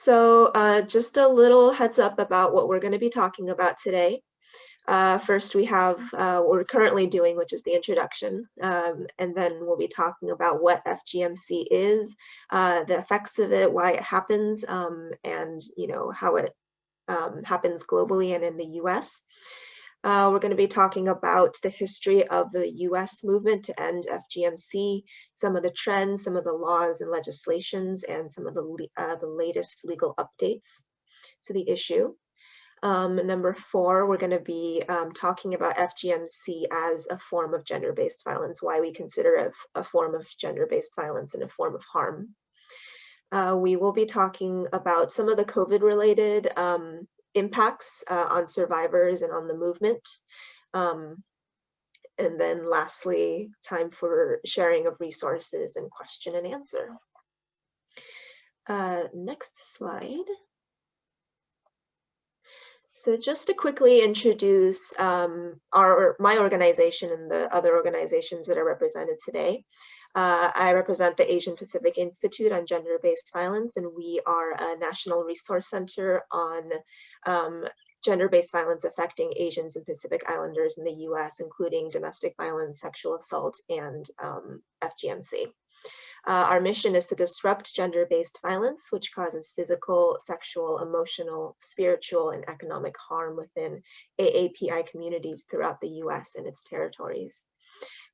Just a little heads up about what we're going to be talking about today. First, we have what we're currently doing, which is the introduction, and then we'll be talking about what FGMC is, the effects of it, why it happens, and how it happens globally and in the U.S. We're going to be talking about the history of the U.S. movement to end FGMC, some of the trends, some of the laws and legislations, and some of the latest legal updates to the issue. Number 4, we're going to be talking about FGMC as a form of gender-based violence, why we consider it a form of gender-based violence and a form of harm. We will be talking about some of the COVID-related impacts on survivors and on the movement. And then lastly, time for sharing of resources and question and answer. Next slide. So just to quickly introduce my organization and the other organizations that are represented today. I represent the Asian Pacific Institute on Gender-Based Violence, and we are a national resource center on gender-based violence affecting Asians and Pacific Islanders in the U.S., including domestic violence, sexual assault, and FGMC. Our mission is to disrupt gender-based violence, which causes physical, sexual, emotional, spiritual, and economic harm within AAPI communities throughout the U.S. and its territories.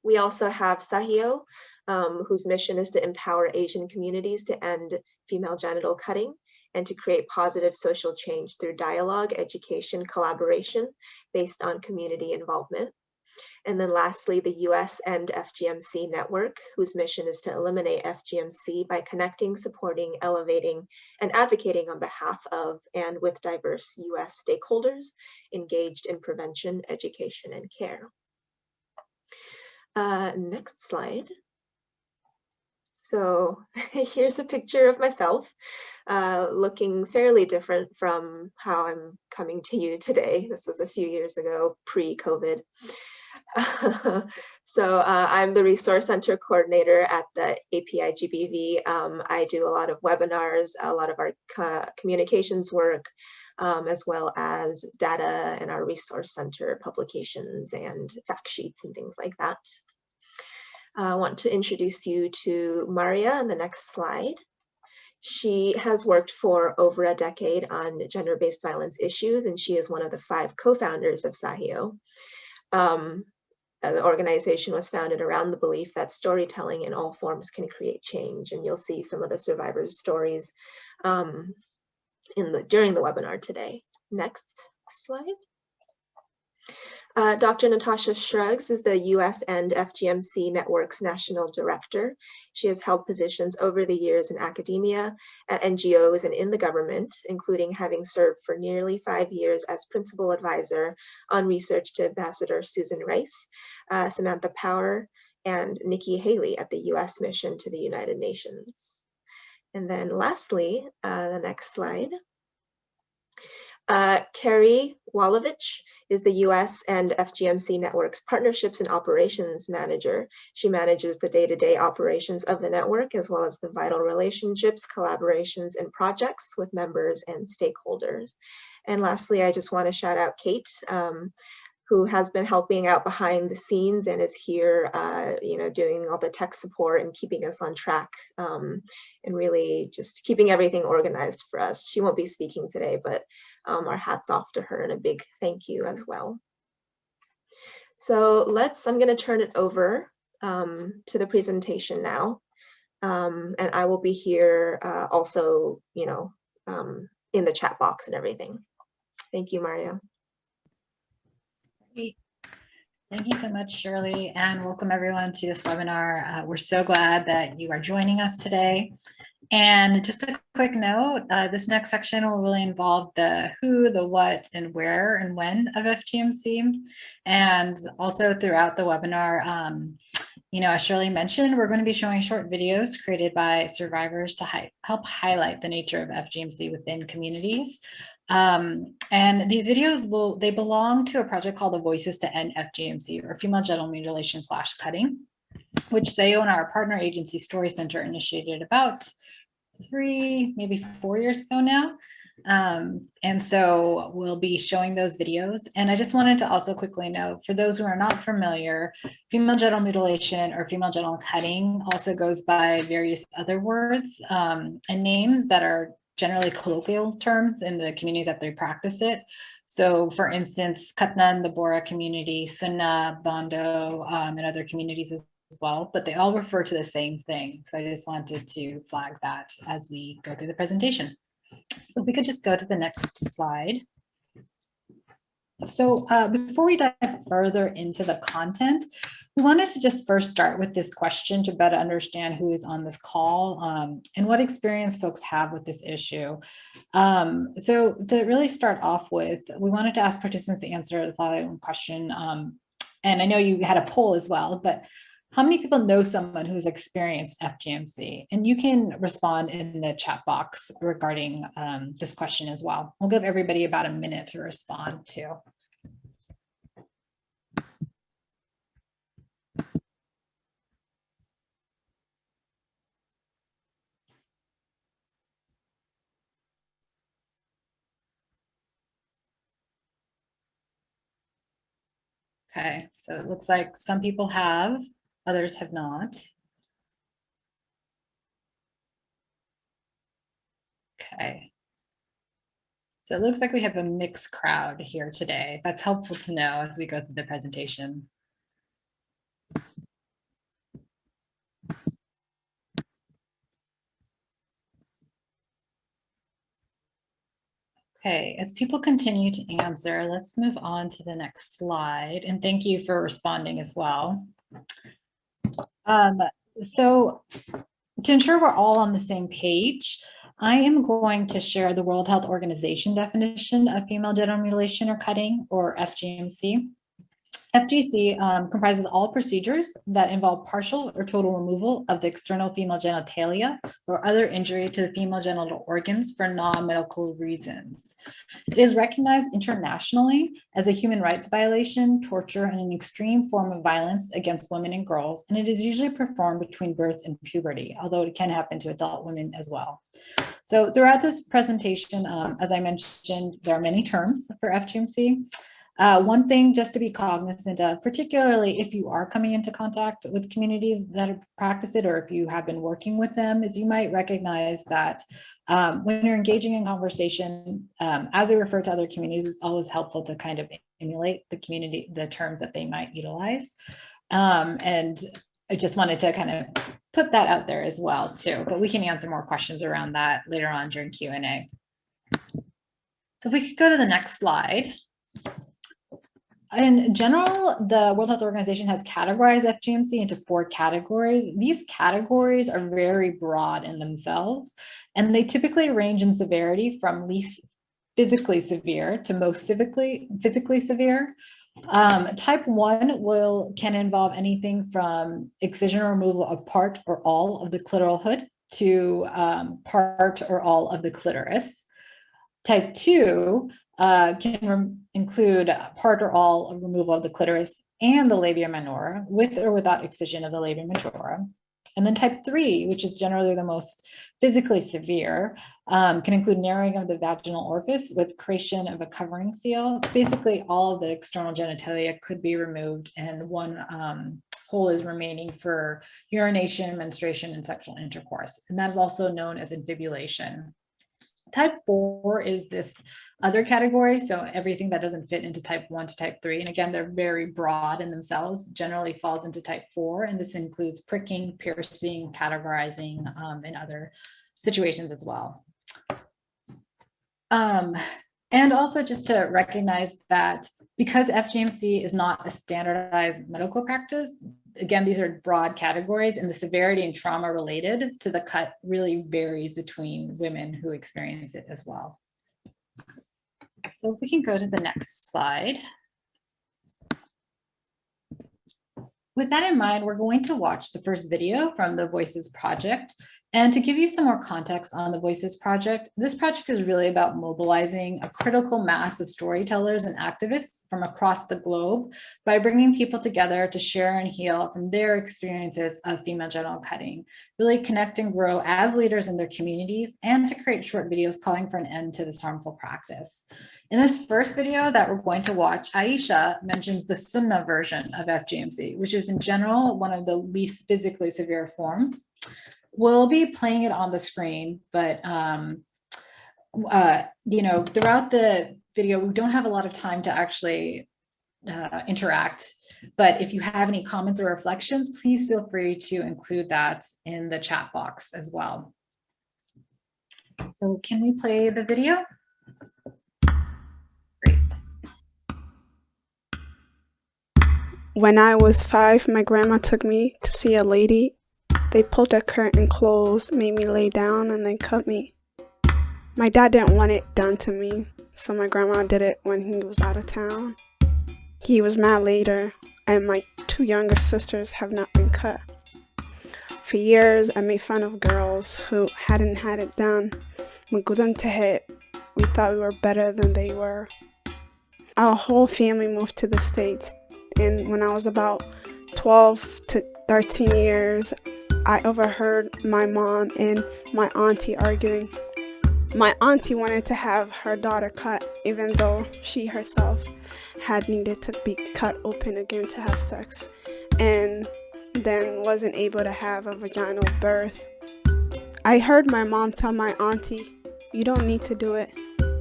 We also have Sahiyo, whose mission is to empower Asian communities to end female genital cutting and to create positive social change through dialogue, education, collaboration based on community involvement. And then lastly, the U.S. End FGMC Network, whose mission is to eliminate FGMC by connecting, supporting, elevating, and advocating on behalf of and with diverse U.S. stakeholders engaged in prevention, education, and care. Next slide. So here's a picture of myself looking fairly different from how I'm coming to you today. This was a few years ago, pre-COVID. I'm the Resource Center Coordinator at the API-GBV. I do a lot of webinars, a lot of our communications work, as well as data and our Resource Center publications and fact sheets and things like that. I want to introduce you to Maria on the next slide. She has worked for over a decade on gender-based violence issues, and she is one of the 5 co-founders of Sahiyo. The organization was founded around the belief that storytelling in all forms can create change, and you'll see some of the survivors' stories during the webinar today. Next slide. Dr. Natasha Shrugs is the U.S. End FGMC Network's National Director. She has held positions over the years in academia, at NGOs, and in the government, including having served for nearly 5 years as Principal Advisor on research to Ambassador Susan Rice, Samantha Power, and Nikki Haley at the U.S. mission to the United Nations. And then lastly, the next slide. Kerry Walovich is the U.S. and FGMC Network's Partnerships and Operations Manager. She manages the day-to-day operations of the network, as well as the vital relationships, collaborations, and projects with members and stakeholders. And lastly, I just want to shout out Kate, who has been helping out behind the scenes and is here, doing all the tech support and keeping us on track, and really just keeping everything organized for us. She won't be speaking today, but our hats off to her and a big thank you as well. So I'm going to turn it over to the presentation now, and I will be here also, in the chat box and everything. Thank you, Mario. Thank you so much, Shirley, and welcome everyone to this webinar. We're so glad that you are joining us today. And just a quick note, this next section will really involve the who, the what, and where and when of FGMC. And also throughout the webinar, as Shirley mentioned, we're going to be showing short videos created by survivors to help highlight the nature of FGMC within communities. And these videos they belong to a project called the Voices to End FGMC, or Female Genital Mutilation / Cutting, which Sahiyo and our partner agency Story Center initiated about 3, maybe 4 years ago now. And so we'll be showing those videos. And I just wanted to also quickly note, for those who are not familiar, female genital mutilation or female genital cutting also goes by various other words and names that are generally colloquial terms in the communities that they practice it. So for instance, Katna in the Bora community, Sunna, Bondo, and other communities as well, but they all refer to the same thing. So I just wanted to flag that as we go through the presentation. So if we could just go to the next slide. So before we dive further into the content, we wanted to just first start with this question to better understand who is on this call and what experience folks have with this issue. So to really start off with, we wanted to ask participants to answer the following question. And I know you had a poll as well, but how many people know someone who's experienced FGMC? And you can respond in the chat box regarding this question as well. We'll give everybody about a minute to respond to. Okay, so it looks like some people have, others have not. Okay. So it looks like we have a mixed crowd here today. That's helpful to know as we go through the presentation. Okay, as people continue to answer, let's move on to the next slide. And thank you for responding as well. So to ensure we're all on the same page, I am going to share the World Health Organization definition of female genital mutilation or cutting, or FGMC. FGC comprises all procedures that involve partial or total removal of the external female genitalia or other injury to the female genital organs for non-medical reasons. It is recognized internationally as a human rights violation, torture, and an extreme form of violence against women and girls, and it is usually performed between birth and puberty, although it can happen to adult women as well. So throughout this presentation, as I mentioned, there are many terms for FGMC. One thing just to be cognizant of, particularly if you are coming into contact with communities that practice it, or if you have been working with them, is you might recognize that when you're engaging in conversation, as they refer to other communities, it's always helpful to kind of emulate the community, the terms that they might utilize. And I just wanted to kind of put that out there as well too, but we can answer more questions around that later on during Q&A. So if we could go to the next slide. In general, the World Health Organization has categorized FGMC into 4 categories. These categories are very broad in themselves, and they typically range in severity from least physically severe to most physically severe. Type 1 can involve anything from excision or removal of part or all of the clitoral hood to part or all of the clitoris. Type 2 can include part or all of removal of the clitoris and the labia minora, with or without excision of the labia majora. And then type 3, which is generally the most physically severe, can include narrowing of the vaginal orifice with creation of a covering seal. Basically, all of the external genitalia could be removed, and one hole is remaining for urination, menstruation, and sexual intercourse. And that is also known as infibulation. Type 4 is this other category, so everything that doesn't fit into type 1 to type 3, and again, they're very broad in themselves, generally falls into type 4, and this includes pricking, piercing, categorizing, and other situations as well. And also just to recognize that because FGMC is not a standardized medical practice, again, these are broad categories, and the severity and trauma related to the cut really varies between women who experience it as well. So if we can go to the next slide. With that in mind, we're going to watch the first video from the Voices Project And to give you some more context on the Voices Project, this project is really about mobilizing a critical mass of storytellers and activists from across the globe by bringing people together to share and heal from their experiences of female genital cutting, really connect and grow as leaders in their communities, and to create short videos calling for an end to this harmful practice. In this first video that we're going to watch, Aisha mentions the Sunnah version of FGMC, which is in general one of the least physically severe forms. We'll be playing it on the screen, but throughout the video, we don't have a lot of time to actually interact. But if you have any comments or reflections, please feel free to include that in the chat box as well. So can we play the video? Great. When I was 5, my grandma took me to see a lady. They pulled the curtain closed, made me lay down, and then cut me. My dad didn't want it done to me, so my grandma did it when he was out of town. He was mad later, and my 2 younger sisters have not been cut. For years, I made fun of girls who hadn't had it done. We thought we were better than they were. Our whole family moved to the States, and when I was about 12 to 13 years, I overheard my mom and my auntie arguing. My auntie wanted to have her daughter cut, even though she herself had needed to be cut open again to have sex, and then wasn't able to have a vaginal birth. I heard my mom tell my auntie, "You don't need to do it.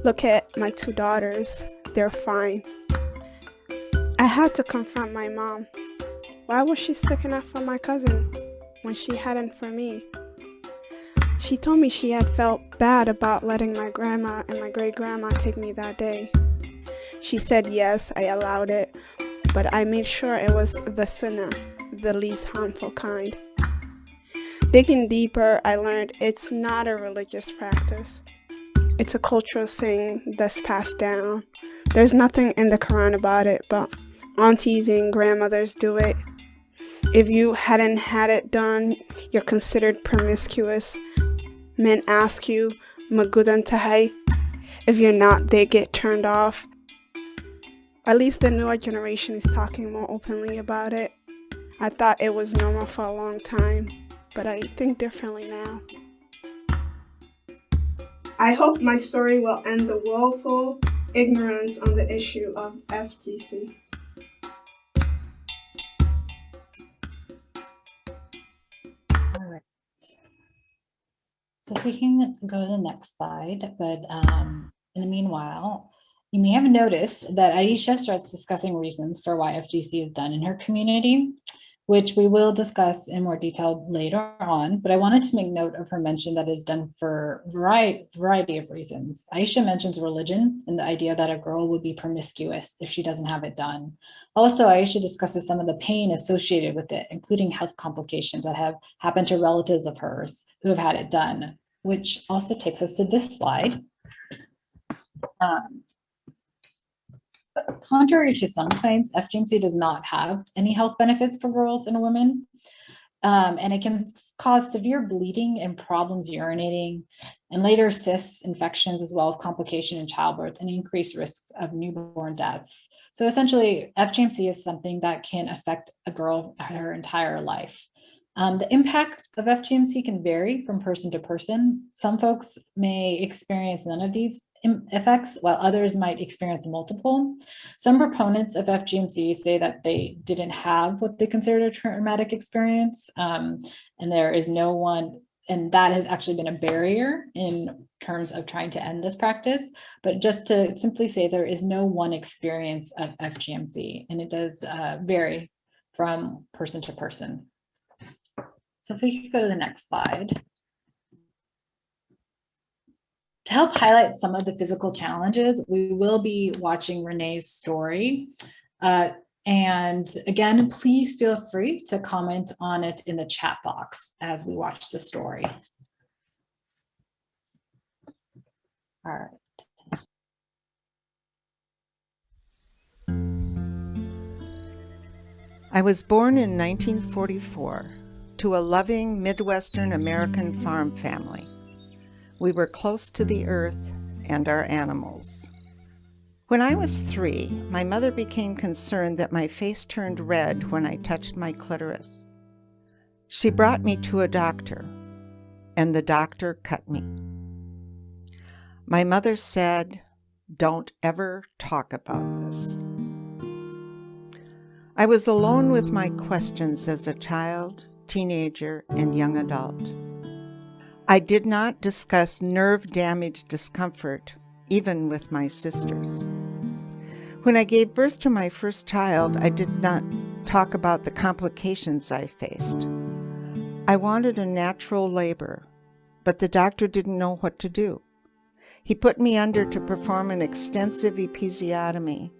Look at my 2 daughters, they're fine." I had to confront my mom. Why was she sticking up for my cousin when she hadn't for me? She told me she had felt bad about letting my grandma and my great-grandma take me that day. She said yes, I allowed it, but I made sure it was the sunnah, the least harmful kind. Digging deeper, I learned it's not a religious practice. It's a cultural thing that's passed down. There's nothing in the Quran about it, but aunties and grandmothers do it. If you hadn't had it done, you're considered promiscuous. Men ask you, "Magudan tahai?" If you're not, they get turned off. At least the newer generation is talking more openly about it. I thought it was normal for a long time, but I think differently now. I hope my story will end the woeful ignorance on the issue of FGC. All right. So if we can go to the next slide, but in the meanwhile, you may have noticed that Aisha starts discussing reasons for why FGC is done in her community, which we will discuss in more detail later on, but I wanted to make note of her mention that is done for a variety of reasons. Aisha mentions religion and the idea that a girl would be promiscuous if she doesn't have it done. Also, Aisha discusses some of the pain associated with it, including health complications that have happened to relatives of hers who have had it done, which also takes us to this slide. Contrary to some claims, FGMC does not have any health benefits for girls and women, and it can cause severe bleeding and problems urinating, and later cysts, infections, as well as complication in childbirth and increased risks of newborn deaths. So essentially, FGMC is something that can affect a girl her entire life. The impact of FGMC can vary from person to person. Some folks may experience none of these effects, while others might experience multiple. Some proponents of FGMC say that they didn't have what they consider a traumatic experience, and there is no one, and that has actually been a barrier in terms of trying to end this practice. But just to simply say, there is no one experience of FGMC, and it does vary from person to person. So if we could go to the next slide. To help highlight some of the physical challenges, we will be watching Renee's story. And again, please feel free to comment on it in the chat box as we watch the story. All right. I was born in 1944. to a loving Midwestern American farm family. We were close to the earth and our animals. When I was 3, my mother became concerned that my face turned red when I touched my clitoris. She brought me to a doctor, and the doctor cut me. My mother said, "Don't ever talk about this." I was alone with my questions as a child, teenager, and young adult. I did not discuss nerve damage discomfort, even with my sisters. When I gave birth to my first child, I did not talk about the complications I faced. I wanted a natural labor, but the doctor didn't know what to do. He put me under to perform an extensive episiotomy.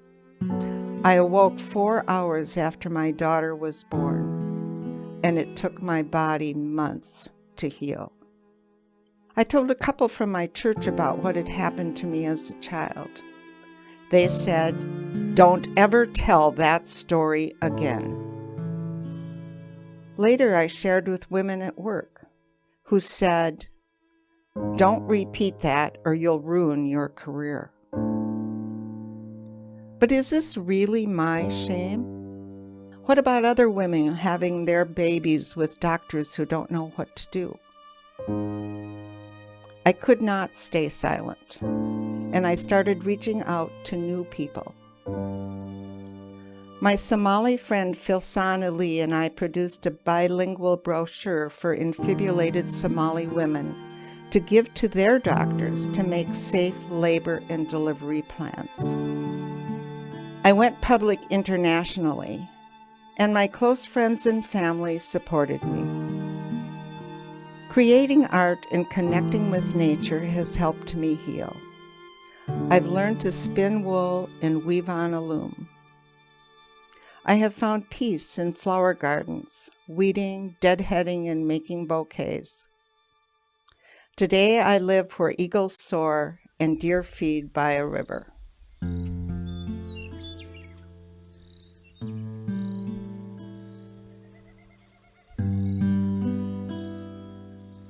I awoke 4 hours after my daughter was born, and it took my body months to heal. I told a couple from my church about what had happened to me as a child. They said, "Don't ever tell that story again." Later, I shared with women at work who said, "Don't repeat that or you'll ruin your career." But is this really my shame? What about other women having their babies with doctors who don't know what to do? I could not stay silent, and I started reaching out to new people. My Somali friend Filsan Ali and I produced a bilingual brochure for infibulated Somali women to give to their doctors to make safe labor and delivery plans. I went public internationally, and my close friends and family supported me. Creating art and connecting with nature has helped me heal. I've learned to spin wool and weave on a loom. I have found peace in flower gardens, weeding, deadheading, and making bouquets. Today I live where eagles soar and deer feed by a river.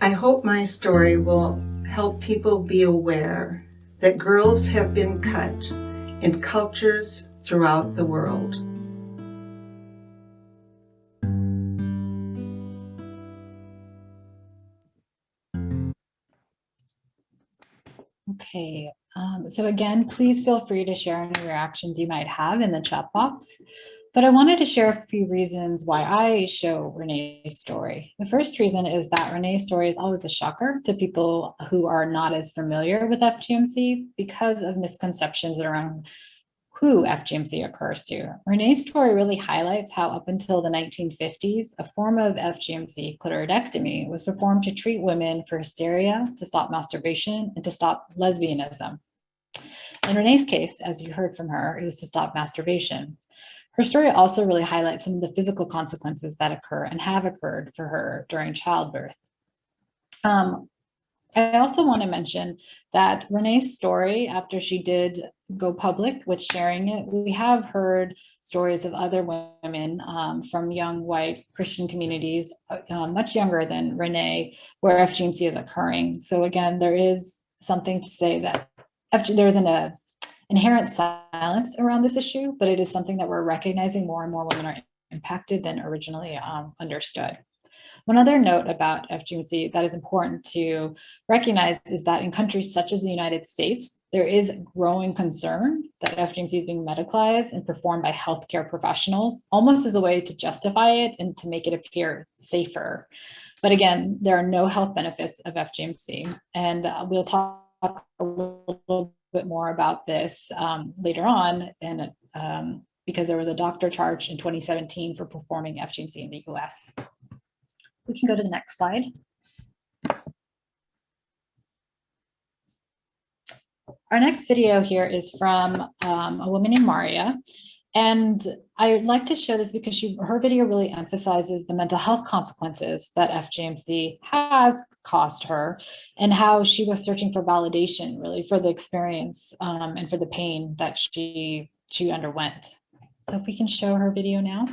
I hope my story will help people be aware that girls have been cut in cultures throughout the world. Okay, so again, please feel free to share any reactions you might have in the chat box. But I wanted to share a few reasons why I show Renee's story. The first reason is that Renee's story is always a shocker to people who are not as familiar with FGMC because of misconceptions around who FGMC occurs to. Renee's story really highlights how up until the 1950s, a form of FGMC, clitoridectomy, was performed to treat women for hysteria, to stop masturbation, and to stop lesbianism. In Renee's case, as you heard from her, it was to stop masturbation. Her story also really highlights some of the physical consequences that occur and have occurred for her during childbirth. I also want to mention that Renee's story, after she did go public with sharing it, we have heard stories of other women from young white Christian communities, much younger than Renee, where FGMC is occurring. So again, there is something to say that there's an inherent silence around this issue, but it is something that we're recognizing more and more women are impacted than originally understood. One other note about FGMC that is important to recognize is that in countries such as the United States, there is growing concern that FGMC is being medicalized and performed by healthcare professionals, almost as a way to justify it and to make it appear safer. But again, there are no health benefits of FGMC, and we'll talk a little bit more about this later on, and because there was a doctor charged in 2017 for performing FGMC in the U.S. We can go to the next slide. Our next video here is from a woman named Maria. And I would like to show this because her video really emphasizes the mental health consequences that FGMC has caused her and how she was searching for validation really for the experience and for the pain that she underwent. So if we can show her video now.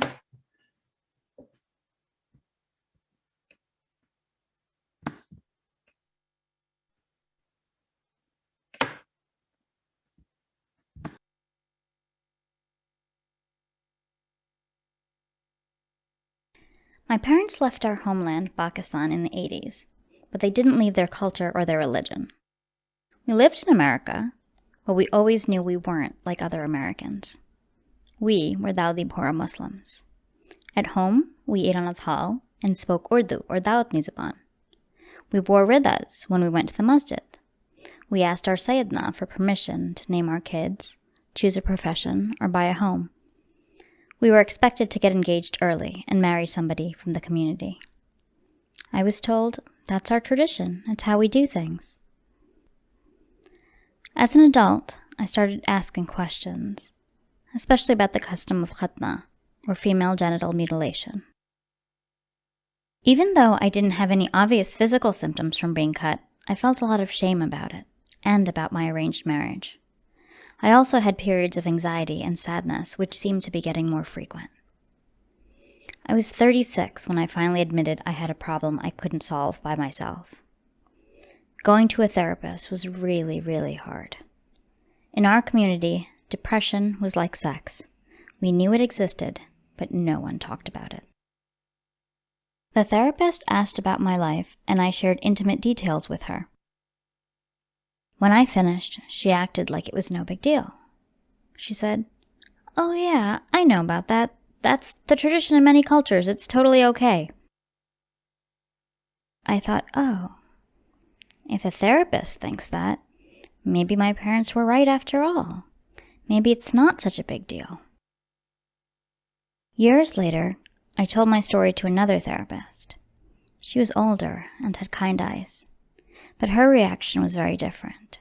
My parents left our homeland, Pakistan, in the 80s, but they didn't leave their culture or their religion. We lived in America, but we always knew we weren't like other Americans. We were Dawoodi Muslims. At home, we ate on a thal and spoke Urdu or Dawood Zuban. We wore ridas when we went to the masjid. We asked our Sayyidna for permission to name our kids, choose a profession, or buy a home. We were expected to get engaged early and marry somebody from the community. I was told, that's our tradition, it's how we do things. As an adult, I started asking questions, especially about the custom of khatna, or female genital mutilation. Even though I didn't have any obvious physical symptoms from being cut, I felt a lot of shame about it, and about my arranged marriage. I also had periods of anxiety and sadness, which seemed to be getting more frequent. I was 36 when I finally admitted I had a problem I couldn't solve by myself. Going to a therapist was really, really hard. In our community, depression was like sex. We knew it existed, but no one talked about it. The therapist asked about my life, and I shared intimate details with her. When I finished, she acted like it was no big deal. She said, "Oh yeah, I know about that. That's the tradition in many cultures. It's totally okay." I thought, oh, if the therapist thinks that, maybe my parents were right after all. Maybe it's not such a big deal. Years later, I told my story to another therapist. She was older and had kind eyes, but her reaction was very different.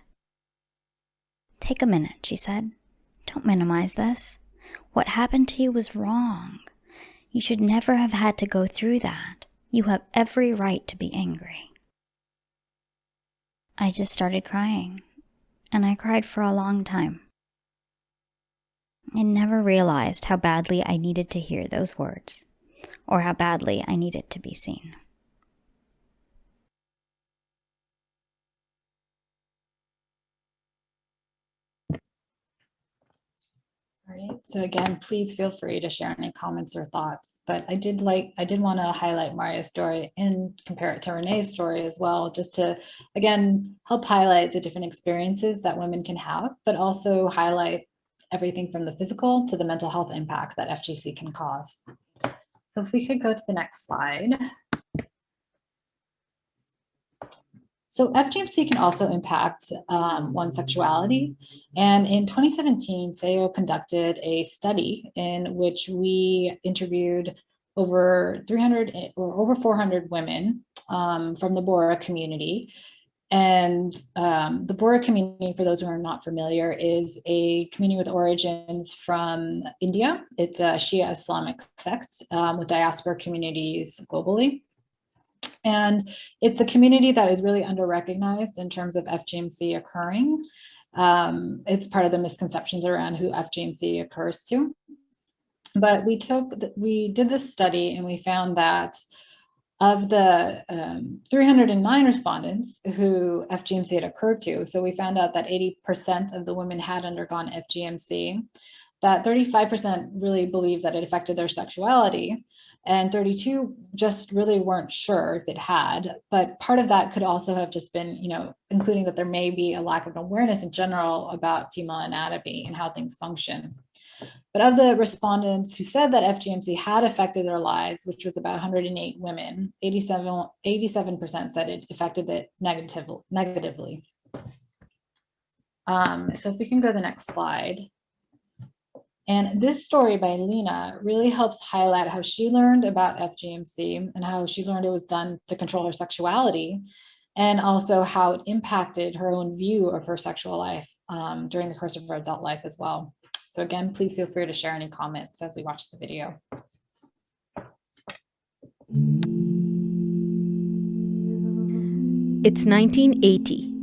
"Take a minute," she said. "Don't minimize this. What happened to you was wrong. You should never have had to go through that. You have every right to be angry." I just started crying, and I cried for a long time. I never realized how badly I needed to hear those words, or how badly I needed to be seen. All right. So again, please feel free to share any comments or thoughts. But I did want to highlight Maria's story and compare it to Renee's story as well, just to, again, help highlight the different experiences that women can have, but also highlight everything from the physical to the mental health impact that FGC can cause. So if we could go to the next slide. So FGMC can also impact one's sexuality. And in 2017, Sahiyo conducted a study in which we interviewed over 300 or over 400 women from the Bora community. And the Bora community, for those who are not familiar, is a community with origins from India. It's a Shia Islamic sect with diaspora communities globally. And it's a community that is really under-recognized in terms of FGMC occurring. It's part of the misconceptions around who FGMC occurs to. But we did this study and we found that of the 309 respondents who FGMC had occurred to, so we found out that 80% of the women had undergone FGMC, that 35% really believed that it affected their sexuality, and 32 just really weren't sure if it had. But part of that could also have just been, including that there may be a lack of awareness in general about female anatomy and how things function. But of the respondents who said that FGMC had affected their lives, which was about 108 women, 87% said it affected it negatively. So if we can go to the next slide. And this story by Lena really helps highlight how she learned about FGMC and how she learned it was done to control her sexuality, and also how it impacted her own view of her sexual life during the course of her adult life as well. So again, please feel free to share any comments as we watch the video. It's 1980.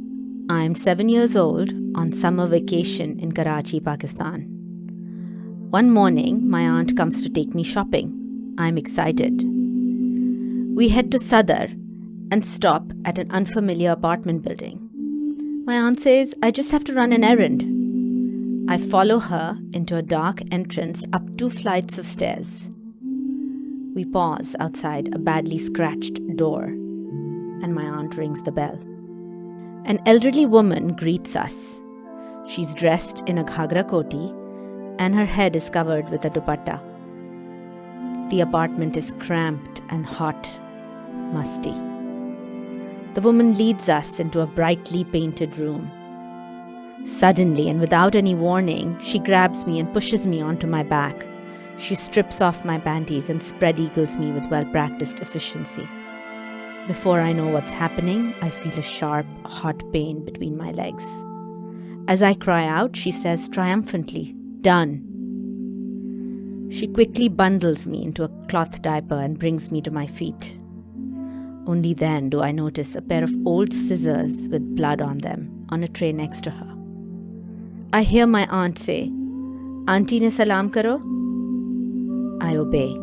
I'm 7 years old on summer vacation in Karachi, Pakistan. One morning, my aunt comes to take me shopping. I'm excited. We head to Sadr and stop at an unfamiliar apartment building. My aunt says, I just have to run an errand. I follow her into a dark entrance up 2 flights of stairs. We pause outside a badly scratched door, and my aunt rings the bell. An elderly woman greets us. She's dressed in a ghagra koti, and her head is covered with a dupatta. The apartment is cramped and hot, musty. The woman leads us into a brightly painted room. Suddenly, and without any warning, she grabs me and pushes me onto my back. She strips off my panties and spread eagles me with well-practiced efficiency. Before I know what's happening, I feel a sharp, hot pain between my legs. As I cry out, she says triumphantly, "Done." She quickly bundles me into a cloth diaper and brings me to my feet. Only then do I notice a pair of old scissors with blood on them on a tray next to her. I hear my aunt say, "Auntie ne salam karo?" I obey.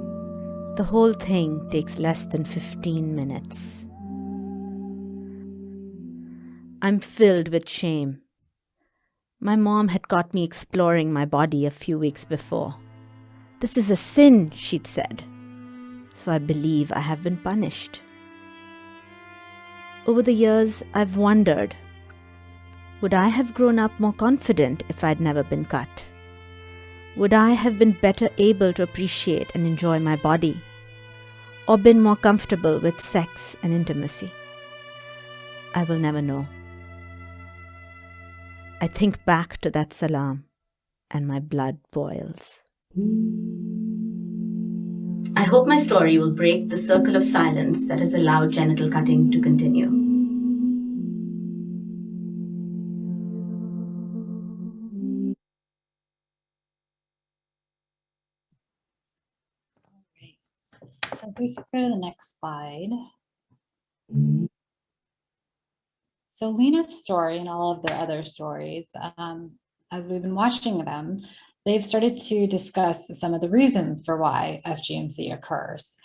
The whole thing takes less than 15 minutes. I'm filled with shame. My mom had caught me exploring my body a few weeks before. "This is a sin," she'd said. So I believe I have been punished. Over the years, I've wondered, would I have grown up more confident if I'd never been cut? Would I have been better able to appreciate and enjoy my body? Or been more comfortable with sex and intimacy? I will never know. I think back to that salam, and my blood boils. I hope my story will break the circle of silence that has allowed genital cutting to continue. So if we could go to the next slide. So Lena's story and all of their other stories, as we've been watching them, they've started to discuss some of the reasons for why FGMC occurs.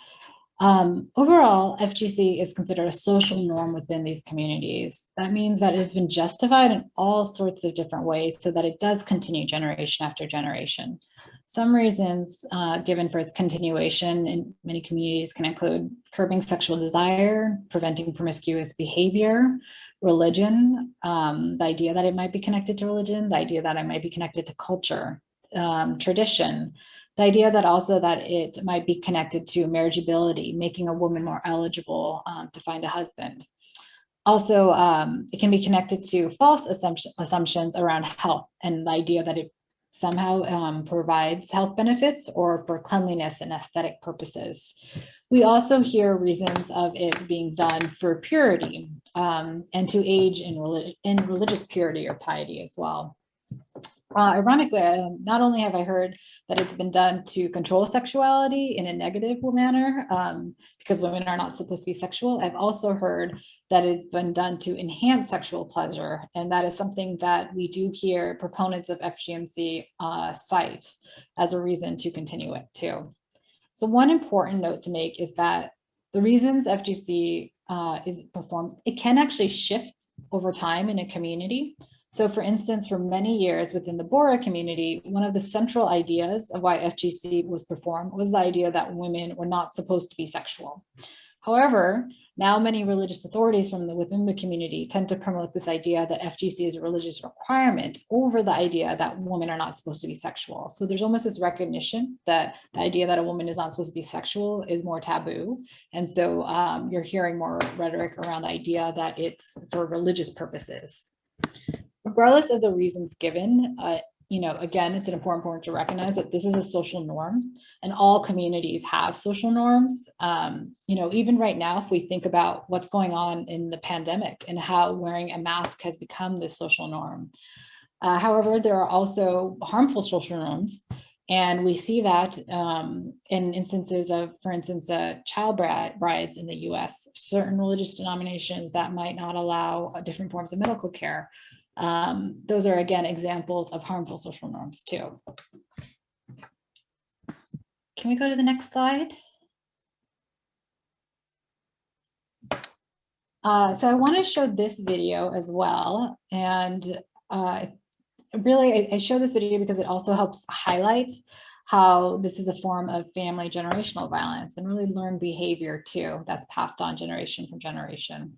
Overall, FGC is considered a social norm within these communities. That means that it has been justified in all sorts of different ways so that it does continue generation after generation. Some reasons given for its continuation in many communities can include curbing sexual desire, preventing promiscuous behavior, religion, the idea that it might be connected to religion, the idea that it might be connected to culture, tradition, the idea that also that it might be connected to marriageability, making a woman more eligible to find a husband. Also, it can be connected to false assumptions around health and the idea that it somehow provides health benefits or for cleanliness and aesthetic purposes. We also hear reasons of it being done for purity and to age in religious purity or piety as well. Ironically, not only have I heard that it's been done to control sexuality in a negative manner, because women are not supposed to be sexual, I've also heard that it's been done to enhance sexual pleasure. And that is something that we do hear proponents of FGMC cite as a reason to continue it too. So one important note to make is that the reasons FGC is performed, it can actually shift over time in a community. So for instance, for many years within the Bora community, one of the central ideas of why FGC was performed was the idea that women were not supposed to be sexual. However, now many religious authorities from within the community tend to promote this idea that FGC is a religious requirement over the idea that women are not supposed to be sexual. So there's almost this recognition that the idea that a woman is not supposed to be sexual is more taboo. And so you're hearing more rhetoric around the idea that it's for religious purposes. Regardless of the reasons given, again, it's an important point to recognize that this is a social norm and all communities have social norms. Even right now, if we think about what's going on in the pandemic and how wearing a mask has become this social norm. However, there are also harmful social norms. And we see that in instances of, for instance, child brides in the U.S., certain religious denominations that might not allow different forms of medical care. Those are, again, examples of harmful social norms too. Can we go to the next slide? So I want to show this video as well. And really, I show this video because it also helps highlight how this is a form of family generational violence and really learned behavior too that's passed on generation from generation.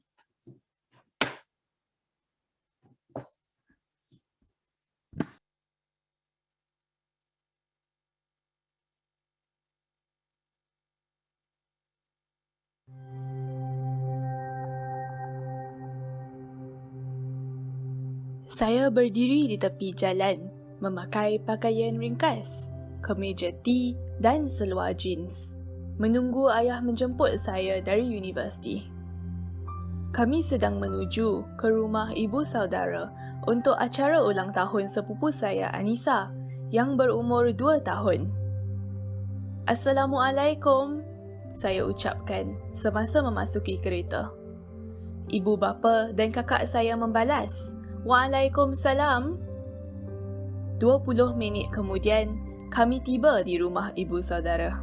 Saya berdiri di tepi jalan, memakai pakaian ringkas, kemeja tee dan seluar jeans, menunggu ayah menjemput saya dari universiti. Kami sedang menuju ke rumah ibu saudara untuk acara ulang tahun sepupu saya Anissa yang berumur 2 tahun. Assalamualaikum, saya ucapkan semasa memasuki kereta. Ibu bapa dan kakak saya membalas, Waalaikumsalam. 20 minit kemudian, kami tiba di rumah ibu saudara.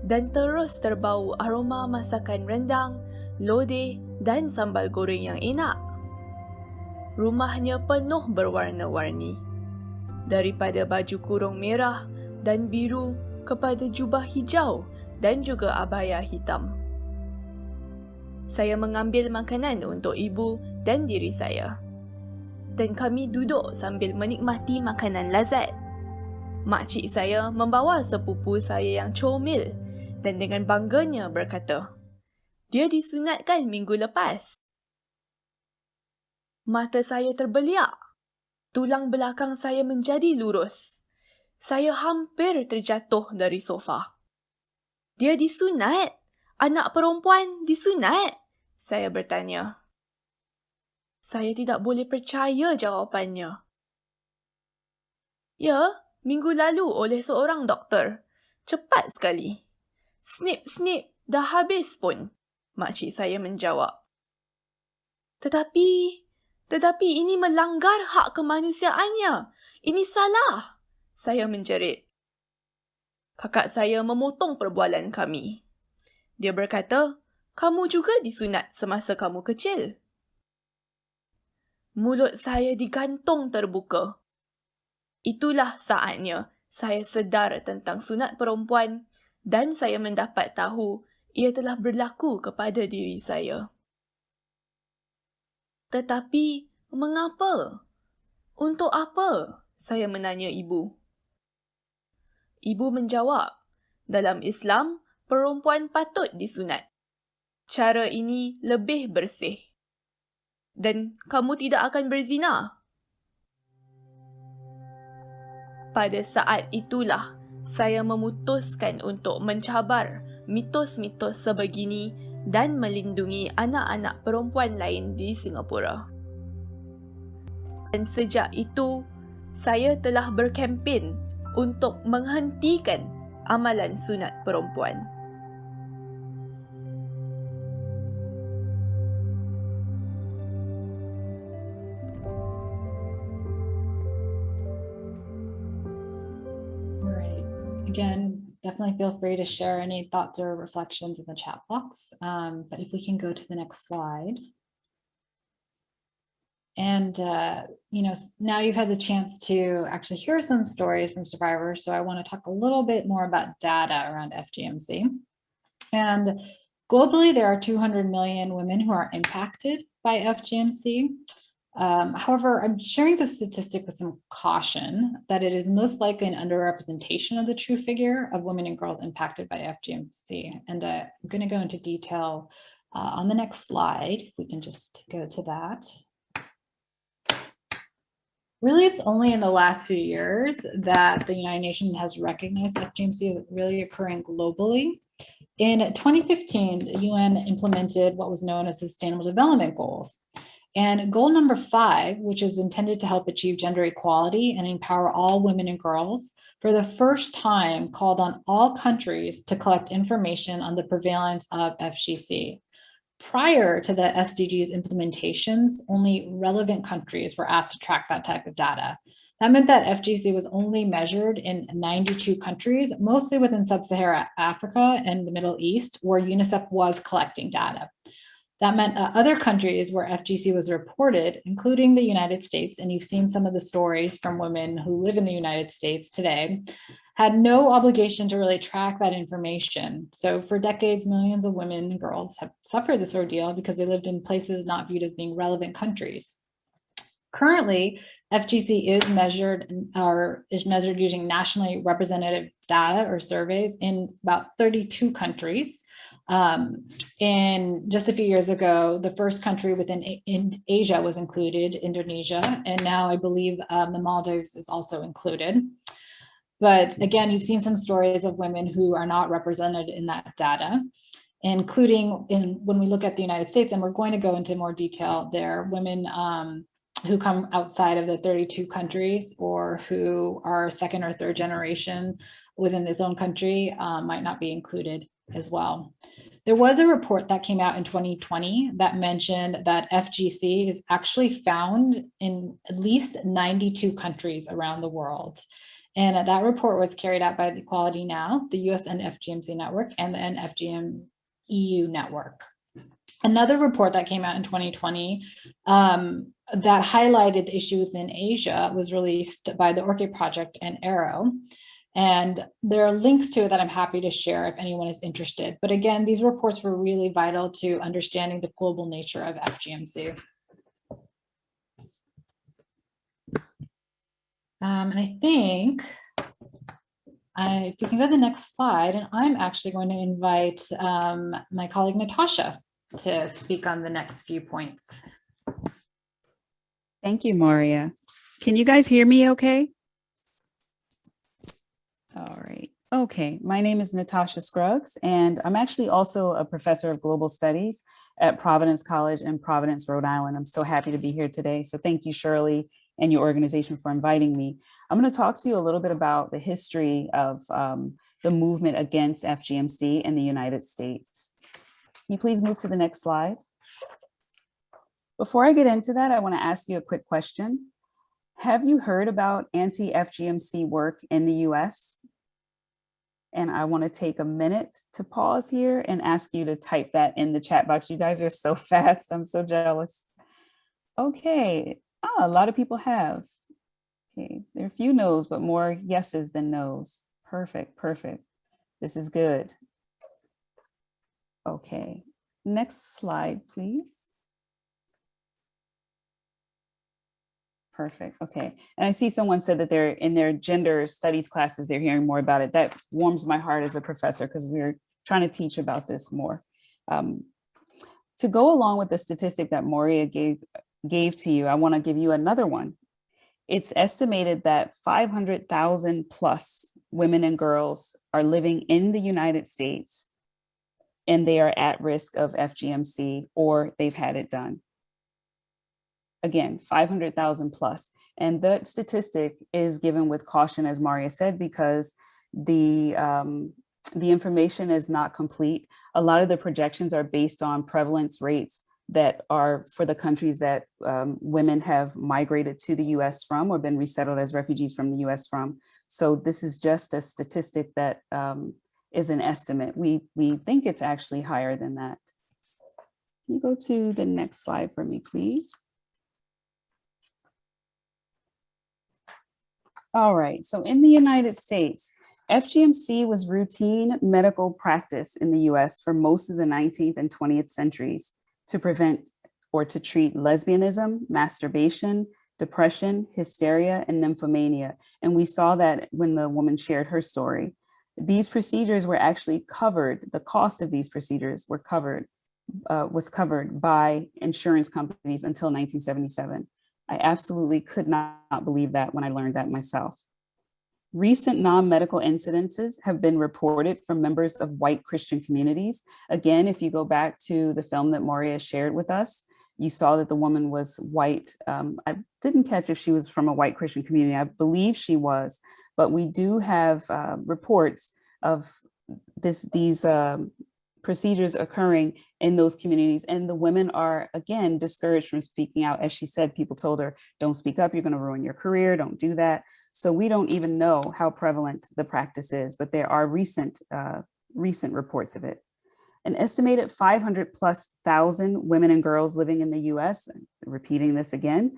Dan terus terbau aroma masakan rendang, lodeh dan sambal goreng yang enak. Rumahnya penuh berwarna-warni. Daripada baju kurung merah dan biru kepada jubah hijau dan juga abaya hitam. Saya mengambil makanan untuk ibu dan diri saya. Dan kami duduk sambil menikmati makanan lazat. Makcik saya membawa sepupu saya yang comel dan dengan bangganya berkata, dia disunatkan minggu lepas. Mata saya terbeliak. Tulang belakang saya menjadi lurus. Saya hampir terjatuh dari sofa. Dia disunat? Anak perempuan disunat? Saya bertanya. Saya tidak boleh percaya jawapannya. Ya, minggu lalu oleh seorang doktor. Cepat sekali. Snip, dah habis pun, makcik saya menjawab. Tetapi ini melanggar hak kemanusiaannya. Ini salah, saya menjerit. Kakak saya memotong perbualan kami. Dia berkata, kamu juga disunat semasa kamu kecil. Mulut saya digantung terbuka. Itulah saatnya saya sedar tentang sunat perempuan dan saya mendapat tahu ia telah berlaku kepada diri saya. Tetapi, mengapa? Untuk apa? Saya menanya ibu. Ibu menjawab, dalam Islam, perempuan patut disunat. Cara ini lebih bersih. Dan kamu tidak akan berzina. Pada saat itulah, saya memutuskan untuk mencabar mitos-mitos sebegini dan melindungi anak-anak perempuan lain di Singapura. Dan sejak itu, saya telah berkempen untuk menghentikan amalan sunat perempuan. Again, definitely feel free to share any thoughts or reflections in the chat box. But if we can go to the next slide. And, now you've had the chance to actually hear some stories from survivors. So I want to talk a little bit more about data around FGMC. And globally, there are 200 million women who are impacted by FGMC. However, I'm sharing this statistic with some caution that it is most likely an underrepresentation of the true figure of women and girls impacted by FGMC. And I'm going to go into detail on the next slide. If we can just go to that. Really, it's only in the last few years that the United Nations has recognized FGMC as really occurring globally. In 2015, the UN implemented what was known as Sustainable Development Goals. And goal number 5, which is intended to help achieve gender equality and empower all women and girls, for the first time called on all countries to collect information on the prevalence of FGC. Prior to the SDGs implementations, only relevant countries were asked to track that type of data. That meant that FGC was only measured in 92 countries, mostly within sub-Saharan Africa and the Middle East, where UNICEF was collecting data. That meant other countries where FGC was reported, including the United States, and you've seen some of the stories from women who live in the United States today, had no obligation to really track that information. So for decades, millions of women and girls have suffered this ordeal because they lived in places not viewed as being relevant countries. Currently, FGC is measured using nationally representative data or surveys in about 32 countries. And just a few years ago, the first country in Asia was included, Indonesia, and now I believe the Maldives is also included. But again, you've seen some stories of women who are not represented in that data, including when we look at the United States, and we're going to go into more detail there, women who come outside of the 32 countries or who are second or third generation within this own country might not be included as well. There was a report that came out in 2020 that mentioned that FGC is actually found in at least 92 countries around the world. And that report was carried out by the Equality Now, the U.S. FGMC network, and the FGM EU network. Another report that came out in 2020 that highlighted the issue within Asia was released by the Orchid Project and Arrow. And there are links to it that I'm happy to share if anyone is interested. But again, these reports were really vital to understanding the global nature of FGMC. And I think if we can go to the next slide, and I'm actually going to invite my colleague Natasha to speak on the next few points. Thank you, Moria. Can you guys hear me okay? All right. Okay, my name is Natasha Scruggs, and I'm actually also a professor of global studies at Providence College in Providence, Rhode Island. I'm so happy to be here today. So thank you, Shirley, and your organization for inviting me. I'm going to talk to you a little bit about the history of the movement against FGMC in the United States. Can you please move to the next slide? Before I get into that, I want to ask you a quick question. Have you heard about anti-FGMC work in the US? And I want to take a minute to pause here and ask you to type that in the chat box. You guys are so fast. I'm so jealous. Okay. A lot of people have. Okay. There are a few no's, but more yeses than no's. Perfect. Perfect. This is good. Okay. Next slide, please. Perfect. Okay. And I see someone said that they're in their gender studies classes, they're hearing more about it. That warms my heart as a professor because we're trying to teach about this more. To go along with the statistic that Moria gave to you, I want to give you another one. It's estimated that 500,000 plus women and girls are living in the United States and they are at risk of FGMC or they've had it done. Again, 500,000 plus. And that statistic is given with caution, as Maria said, because the information is not complete. A lot of the projections are based on prevalence rates that are for the countries that women have migrated to the US from or been resettled as refugees from the US from. So this is just a statistic that is an estimate. We think it's actually higher than that. Can you go to the next slide for me, please? All right, so in the United States, FGMC was routine medical practice in the US for most of the 19th and 20th centuries to prevent or to treat lesbianism, masturbation, depression, hysteria, and nymphomania. And we saw that when the woman shared her story. These procedures were actually covered, the cost of these procedures were was covered by insurance companies until 1977. I absolutely could not believe that when I learned that myself. Recent non-medical incidences have been reported from members of white Christian communities. Again, if you go back to the film that Moria shared with us, you saw that the woman was white. I didn't catch if she was from a white Christian community. I believe she was, but we do have reports of these procedures occurring in those communities. And the women are, again, discouraged from speaking out. As she said, people told her, don't speak up, you're going to ruin your career, don't do that. So we don't even know how prevalent the practice is, but there are recent reports of it. An estimated 500,000+ women and girls living in the US, repeating this again,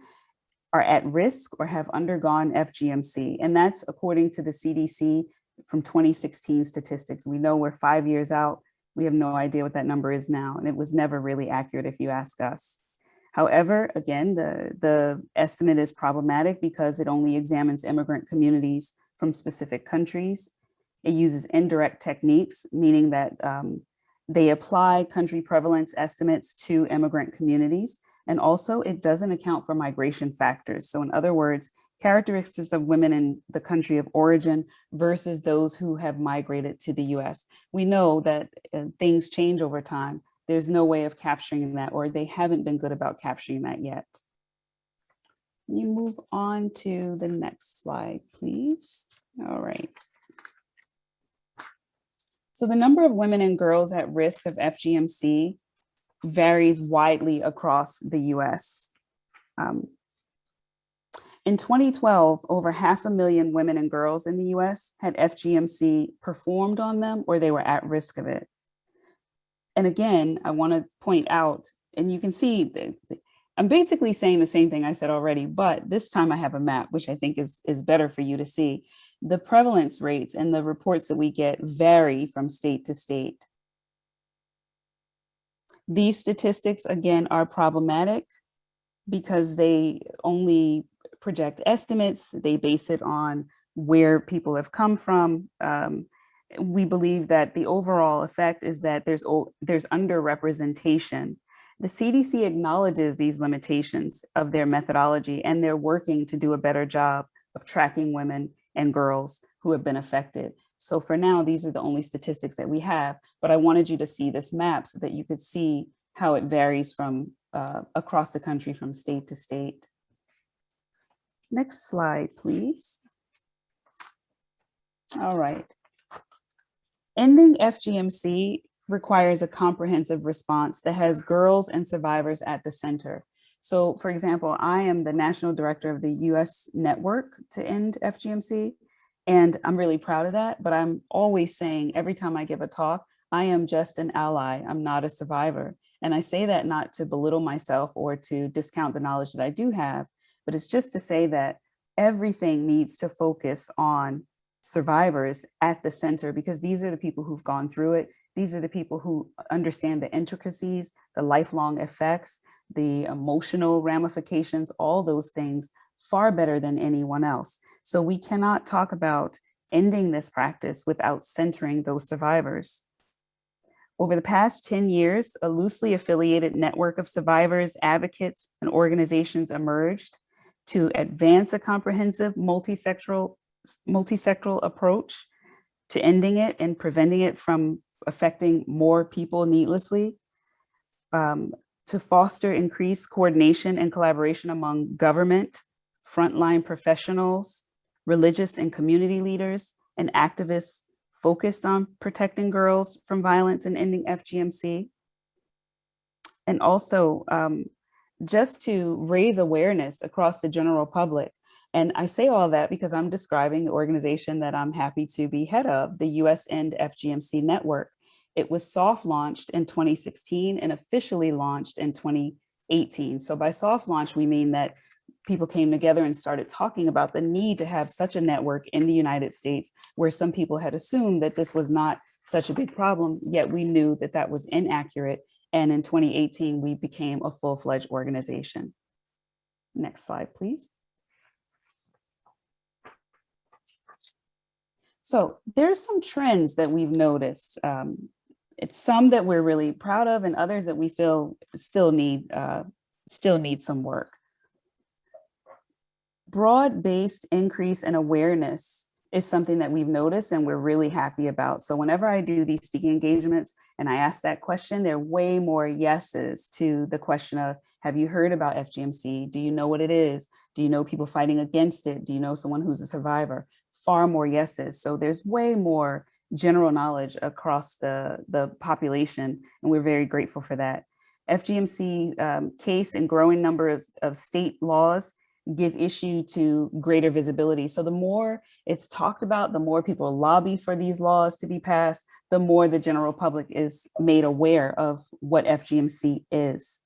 are at risk or have undergone FGMC. And that's according to the CDC from 2016 statistics. We know we're 5 years out. We have no idea what that number is now, and it was never really accurate if you ask us. However, again, the estimate is problematic because it only examines immigrant communities from specific countries. It uses indirect techniques, meaning that they apply country prevalence estimates to immigrant communities. And also it doesn't account for migration factors. So in other words, characteristics of women in the country of origin versus those who have migrated to the US. We know that things change over time. There's no way of capturing that, or they haven't been good about capturing that yet. Can you move on to the next slide, please? All right. So the number of women and girls at risk of FGMC varies widely across the US. In 2012, over 500,000 women and girls in the US had FGMC performed on them or they were at risk of it. And again, I want to point out, and you can see, I'm basically saying the same thing I said already, but this time I have a map, which I think is better for you to see. The prevalence rates and the reports that we get vary from state to state. These statistics, again, are problematic because they only project estimates. They base it on where people have come from. We believe that the overall effect is that there's underrepresentation. The CDC acknowledges these limitations of their methodology, and they're working to do a better job of tracking women and girls who have been affected. So for now, these are the only statistics that we have, but I wanted you to see this map so that you could see how it varies from across the country from state to state. Next slide, please. All right. Ending FGMC requires a comprehensive response that has girls and survivors at the center. So for example, I am the national director of the U.S. network to end FGMC, and I'm really proud of that, but I'm always saying every time I give a talk, I am just an ally, I'm not a survivor. And I say that not to belittle myself or to discount the knowledge that I do have, but it's just to say that everything needs to focus on survivors at the center, because these are the people who've gone through it. These are the people who understand the intricacies, the lifelong effects, the emotional ramifications, all those things far better than anyone else. So we cannot talk about ending this practice without centering those survivors. Over the past 10 years, a loosely affiliated network of survivors, advocates, and organizations emerged to advance a comprehensive multisectoral approach to ending it and preventing it from affecting more people needlessly, to foster increased coordination and collaboration among government, frontline professionals, religious and community leaders, and activists focused on protecting girls from violence and ending FGMC. And also just to raise awareness across the general public. And I say all that because I'm describing the organization that I'm happy to be head of, the U.S. End FGMC Network. It was soft launched in 2016 and officially launched in 2018. So by soft launch, we mean that people came together and started talking about the need to have such a network in the United States, where some people had assumed that this was not such a big problem, yet we knew that that was inaccurate. And in 2018, we became a full-fledged organization. Next slide, please. So there's some trends that we've noticed. It's some that we're really proud of and others that we feel still need some work. Broad-based increase in awareness is something that we've noticed and we're really happy about. So whenever I do these speaking engagements and I ask that question, there are way more yeses to the question of, have you heard about FGMC? Do you know what it is? Do you know people fighting against it? Do you know someone who's a survivor? Far more yeses. So there's way more general knowledge across the population, and we're very grateful for that. FGMC case and growing numbers of state laws give issue to greater visibility. So the more it's talked about, the more people lobby for these laws to be passed, the more the general public is made aware of what FGMC is.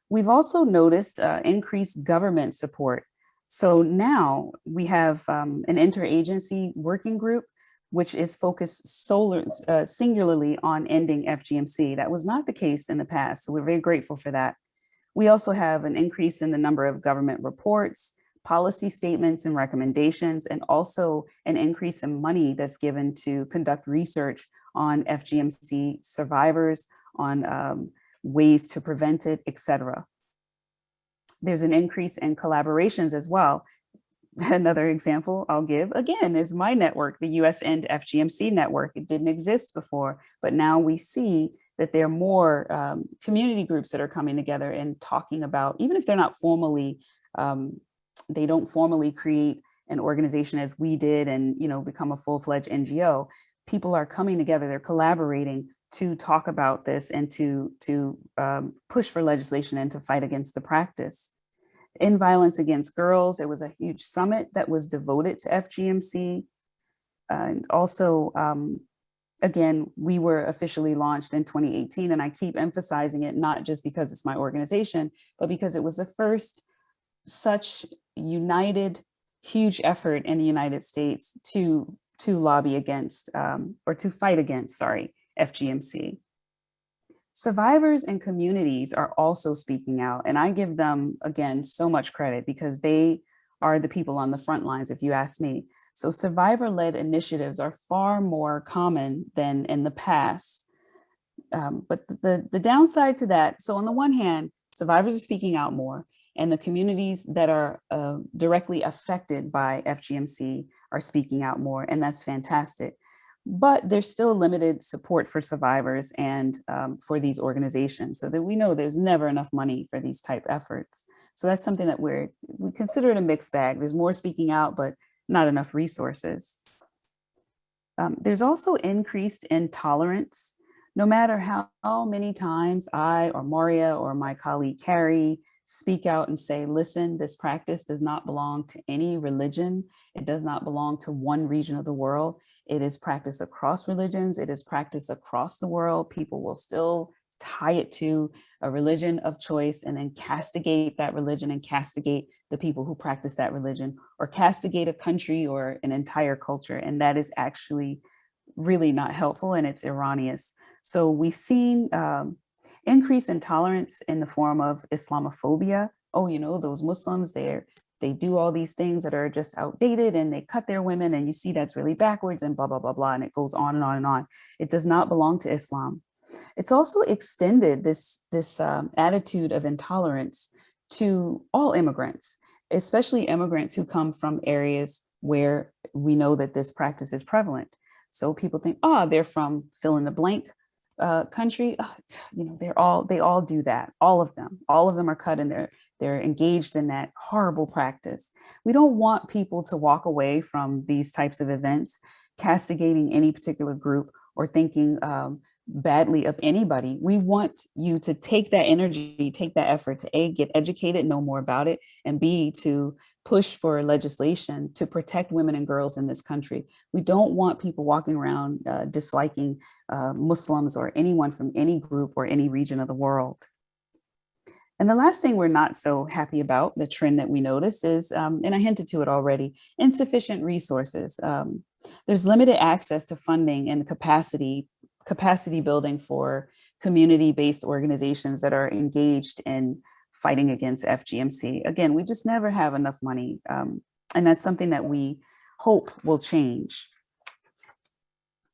We've also noticed increased government support. So now we have an interagency working group which is focused singularly on ending FGMC. That was not the case in the past, so we're very grateful for that. We also have an increase in the number of government reports, policy statements and recommendations, and also an increase in money that's given to conduct research on FGMC survivors, on ways to prevent it, etc. There's an increase in collaborations as well. Another example I'll give, again, is my network, the U.S. End FGMC network. It didn't exist before, but now we see that there are more community groups that are coming together and talking about, even if they're not formally, they don't formally create an organization as we did and, you know, become a full-fledged NGO. People are coming together, they're collaborating to talk about this and to push for legislation and to fight against the practice. In violence against girls, there was a huge summit that was devoted to FGMC. And also, again, we were officially launched in 2018, and I keep emphasizing it, not just because it's my organization, but because it was the first such united, huge effort in the United States to lobby against, or to fight against, FGMC. Survivors and communities are also speaking out, and I give them, again, so much credit because they are the people on the front lines, if you ask me. So survivor-led initiatives are far more common than in the past. But the downside to that, so on the one hand, survivors are speaking out more, and the communities that are directly affected by FGMC are speaking out more, and that's fantastic. But there's still limited support for survivors and for these organizations, so that we know there's never enough money for these type efforts. So that's something that we consider it a mixed bag. There's more speaking out, but not enough resources. There's also increased intolerance. No matter how many times I or Maria or my colleague Kerry speak out and say, listen, this practice does not belong to any religion. It does not belong to one region of the world. It is practiced across religions. It is practiced across the world. People will still tie it to a religion of choice and then castigate that religion and castigate the people who practice that religion, or castigate a country or an entire culture. And that is actually really not helpful, and it's erroneous. So we've seen increased intolerance in the form of Islamophobia. Oh, you know, those Muslims, they do all these things that are just outdated, and they cut their women, and you see that's really backwards, and blah, blah, blah, blah. And it goes on and on and on. It does not belong to Islam. It's also extended this attitude of intolerance to all immigrants, especially immigrants who come from areas where we know that this practice is prevalent. So people think, they're from fill in the blank country. You know, they all do that. All of them are cut, and they're engaged in that horrible practice. We don't want people to walk away from these types of events castigating any particular group or thinking badly of anybody. We want you to take that energy, take that effort to A, get educated, know more about it, and B, to push for legislation to protect women and girls in this country. We don't want people walking around disliking Muslims or anyone from any group or any region of the world. And the last thing we're not so happy about, the trend that we notice is, and I hinted to it already, insufficient resources. There's limited access to funding and capacity building for community-based organizations that are engaged in fighting against FGMC. Again, we just never have enough money. And that's something that we hope will change.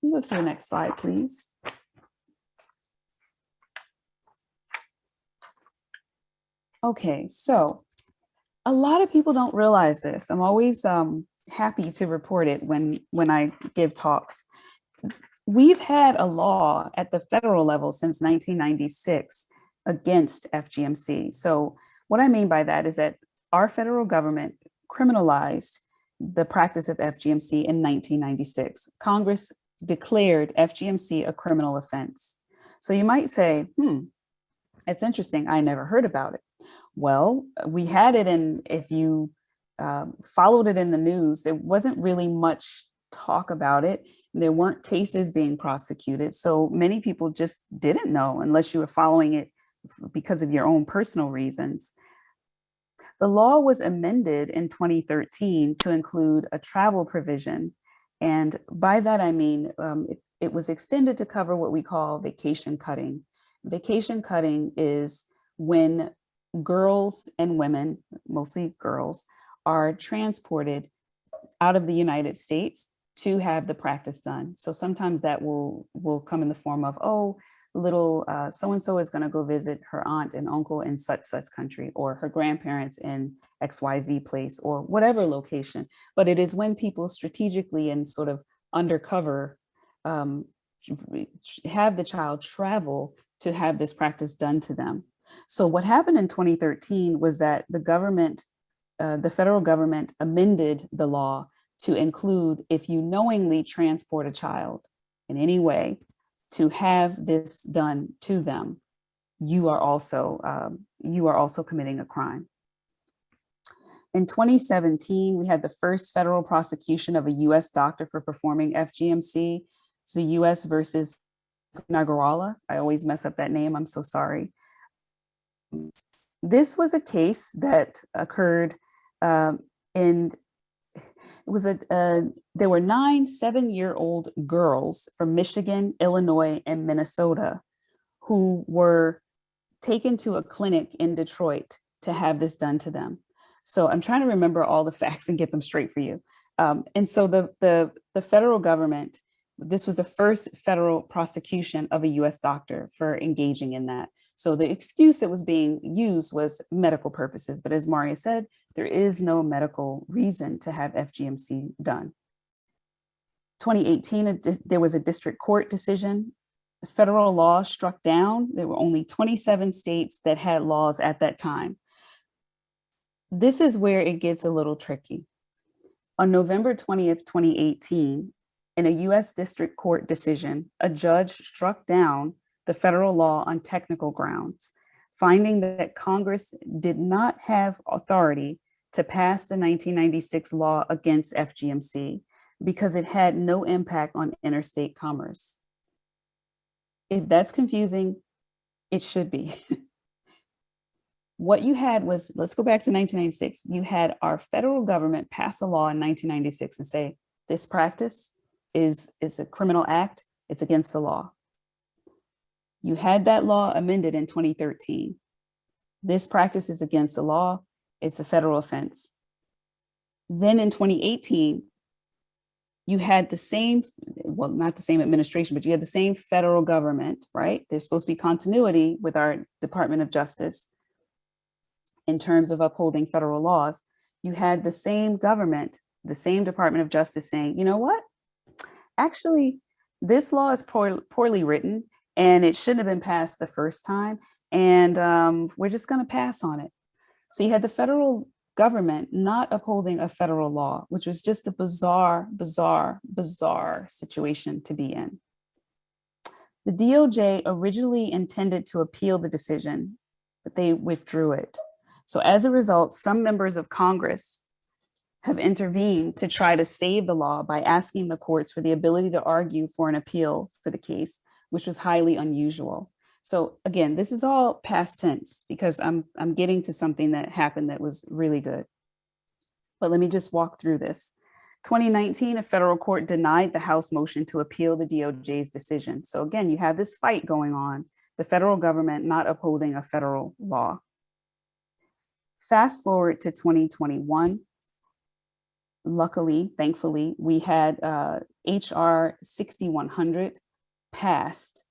Go to the next slide, please. Okay, so a lot of people don't realize this. I'm always happy to report it when I give talks. We've had a law at the federal level since 1996 against FGMC. So what I mean by that is that our federal government criminalized the practice of FGMC in 1996. Congress declared FGMC a criminal offense. So you might say, it's interesting, I never heard about it. Well, we had it, and if you followed it in the news, there wasn't really much talk about it. There weren't cases being prosecuted. So many people just didn't know unless you were following it because of your own personal reasons. The law was amended in 2013 to include a travel provision. And by that, I mean, it was extended to cover what we call vacation cutting. Vacation cutting is when girls and women, mostly girls, are transported out of the United States to have the practice done. So sometimes that will come in the form of, oh, little so-and-so is going to go visit her aunt and uncle in such country, or her grandparents in XYZ place, or whatever location. But it is when people strategically and sort of undercover have the child travel to have this practice done to them. So what happened in 2013 was that the government, the federal government, amended the law to include, if you knowingly transport a child in any way to have this done to them, you are also committing a crime. In 2017, we had the first federal prosecution of a U.S. doctor for performing FGMC. It's the U.S. versus Nagarwala. I always mess up that name. I'm so sorry. This was a case that occurred there were 9 7-year-old girls from Michigan, Illinois, and Minnesota who were taken to a clinic in Detroit to have this done to them. So I'm trying to remember all the facts and get them straight for you. And so the federal government, this was the first federal prosecution of a U.S. doctor for engaging in that. So the excuse that was being used was medical purposes. But as Maria said, there is no medical reason to have FGMC done. 2018, there was a district court decision. The federal law struck down. There were only 27 states that had laws at that time. This is where it gets a little tricky. On November 20th, 2018, in a U.S. district court decision, a judge struck down the federal law on technical grounds, finding that Congress did not have authority to pass the 1996 law against FGMC because it had no impact on interstate commerce. If that's confusing, it should be. What you had was, let's go back to 1996. You had our federal government pass a law in 1996 and say, this practice is a criminal act, it's against the law. You had that law amended in 2013. This practice is against the law, it's a federal offense. Then in 2018, you had the same, well, not the same administration, but you had the same federal government, right? There's supposed to be continuity with our Department of Justice in terms of upholding federal laws. You had the same government, the same Department of Justice saying, you know what? Actually, this law is poorly written and it shouldn't have been passed the first time. And we're just going to pass on it. So you had the federal government not upholding a federal law, which was just a bizarre situation to be in. The DOJ originally intended to appeal the decision, but they withdrew it. So as a result, some members of Congress have intervened to try to save the law by asking the courts for the ability to argue for an appeal for the case, which was highly unusual. So again, this is all past tense because I'm getting to something that happened that was really good. But let me just walk through this. 2019, a federal court denied the House motion to appeal the DOJ's decision. So again, you have this fight going on, the federal government not upholding a federal law. Fast forward to 2021. Luckily, thankfully, we had HR 6100 passed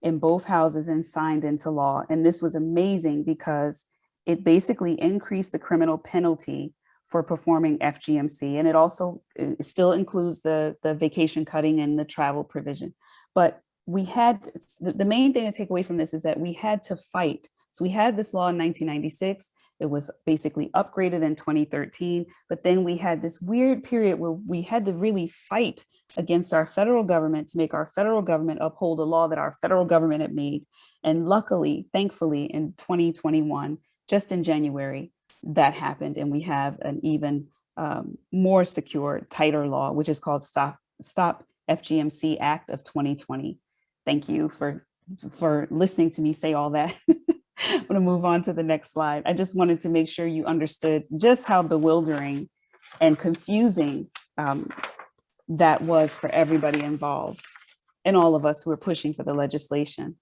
in both houses and signed into law. And this was amazing because it basically increased the criminal penalty for performing FGMC. And it still includes the vacation cutting and the travel provision. But we had, the main thing to take away from this is that we had to fight. So we had this law in 1996. It was basically upgraded in 2013, but then we had this weird period where we had to really fight against our federal government to make our federal government uphold a law that our federal government had made. And luckily, thankfully, in 2021, just in January, that happened. And we have an even more secure, tighter law, which is called Stop FGMC Act of 2020. Thank you for listening to me say all that. I'm going to move on to the next slide. I just wanted to make sure you understood just how bewildering and confusing that was for everybody involved and all of us who are pushing for the legislation.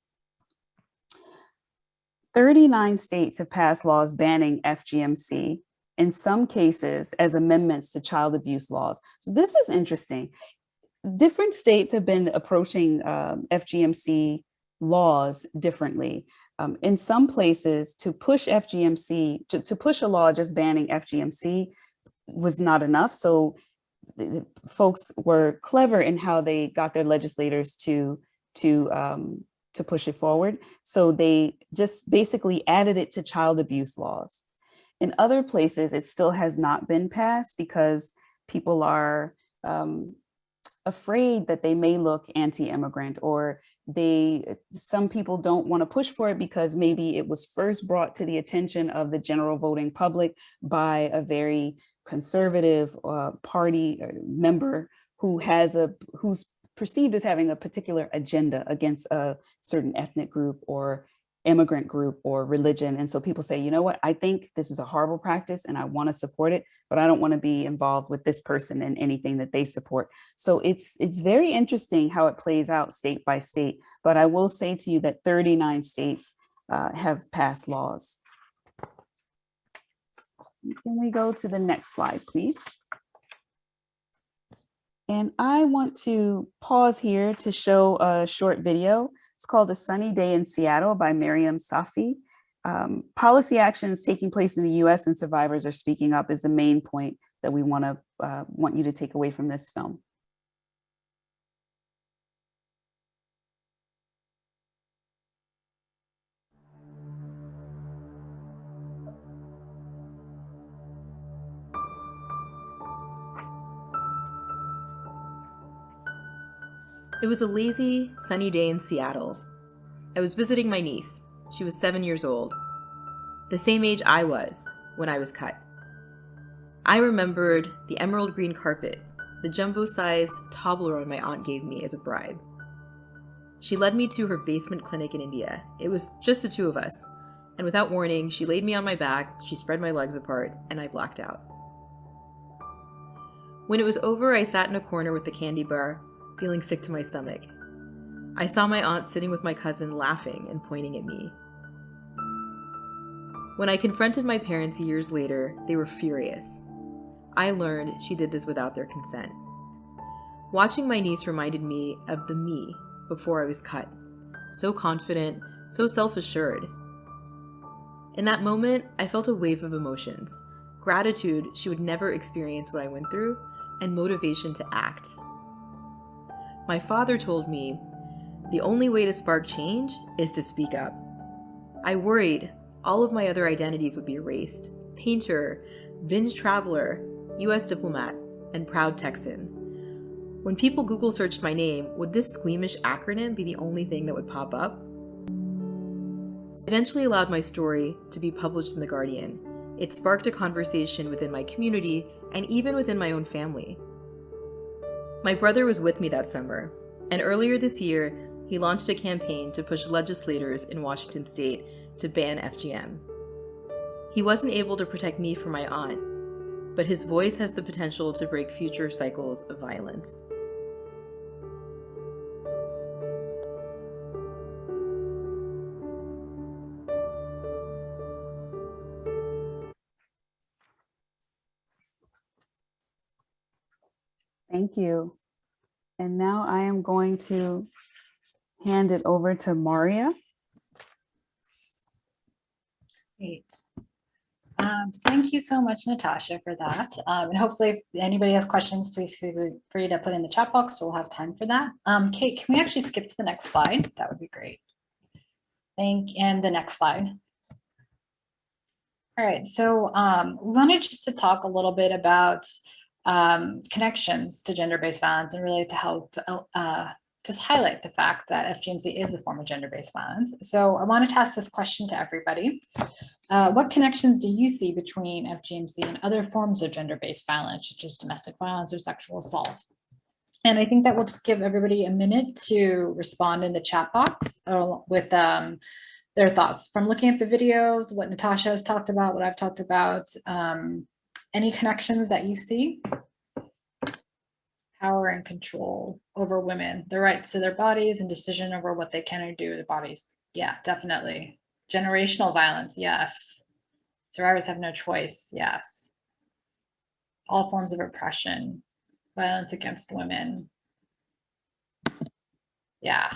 39 states have passed laws banning FGMC, in some cases as amendments to child abuse laws. So this is interesting. Different states have been approaching FGMC laws differently. In some places, to push FGMC, to push a law just banning FGMC was not enough. So the folks were clever in how they got their legislators to push it forward. So they just basically added it to child abuse laws. In other places, it still has not been passed because people are afraid that they may look anti-immigrant, or some people don't want to push for it because maybe it was first brought to the attention of the general voting public by a very conservative party member who's perceived as having a particular agenda against a certain ethnic group or immigrant group or religion. And so people say, you know what, I think this is a horrible practice and I want to support it, but I don't want to be involved with this person in anything that they support. So it's very interesting how it plays out state by state. But I will say to you that 39 states have passed laws. Can we go to the next slide, please? And I want to pause here to show a short video. It's called A Sunny Day in Seattle by Miriam Safi. Policy actions taking place in the US and survivors are speaking up is the main point that we want you to take away from this film. It was a lazy, sunny day in Seattle. I was visiting my niece. She was 7 years old, the same age I was when I was cut. I remembered the emerald green carpet, the jumbo-sized Toblerone my aunt gave me as a bribe. She led me to her basement clinic in India. It was just the two of us, and without warning, she laid me on my back, she spread my legs apart, and I blacked out. When it was over, I sat in a corner with the candy bar, feeling sick to my stomach. I saw my aunt sitting with my cousin laughing and pointing at me. When I confronted my parents years later, they were furious. I learned she did this without their consent. Watching my niece reminded me of the me before I was cut. So confident, so self-assured. In that moment, I felt a wave of emotions. Gratitude she would never experience what I went through, and motivation to act. My father told me, the only way to spark change is to speak up. I worried all of my other identities would be erased. Painter, binge traveler, U.S. diplomat, and proud Texan. When people Google searched my name, would this squeamish acronym be the only thing that would pop up? I eventually allowed my story to be published in The Guardian. It sparked a conversation within my community and even within my own family. My brother was with me that summer, and earlier this year, he launched a campaign to push legislators in Washington state to ban FGM. He wasn't able to protect me from my aunt, but his voice has the potential to break future cycles of violence. Thank you. And now I am going to hand it over to Maria. Great. Thank you so much, Natasha, for that. And hopefully if anybody has questions, please feel free to put in the chat box, so we'll have time for that. Kate, can we actually skip to the next slide? That would be great. And the next slide. All right, so we wanted just to talk a little bit about connections to gender-based violence, and really to help just highlight the fact that FGMC is a form of gender-based violence. So I wanted to ask this question to everybody. What connections do you see between FGMC and other forms of gender-based violence, such as domestic violence or sexual assault? And I think that we'll just give everybody a minute to respond in the chat box with their thoughts. From looking at the videos, what Natasha has talked about, what I've talked about, any connections that you see? power and control over women, the rights to their bodies and decision over what they can or do with their bodies. Yeah, definitely. Generational violence, yes. Survivors have no choice, yes. All forms of oppression, violence against women. Yeah.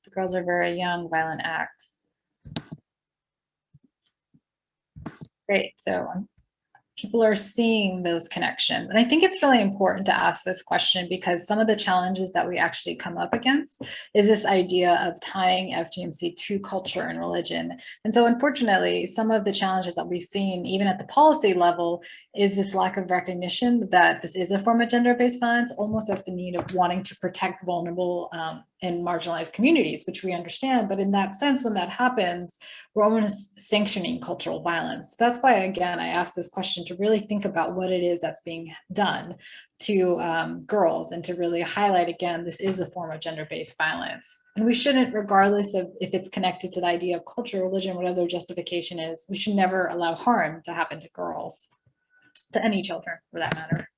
The girls are very young, violent acts. Great, so people are seeing those connections. And I think it's really important to ask this question because some of the challenges that we actually come up against is this idea of tying FGMC to culture and religion. And so unfortunately, some of the challenges that we've seen, even at the policy level, is this lack of recognition that this is a form of gender-based violence, almost at the need of wanting to protect vulnerable and marginalized communities, which we understand. But in that sense, when that happens, we're almost sanctioning cultural violence. That's why, again, I asked this question to really think about what it is that's being done to girls and to really highlight, again, this is a form of gender-based violence. And we shouldn't, regardless of if it's connected to the idea of culture, religion, whatever their justification is, we should never allow harm to happen to girls, to any children for that matter.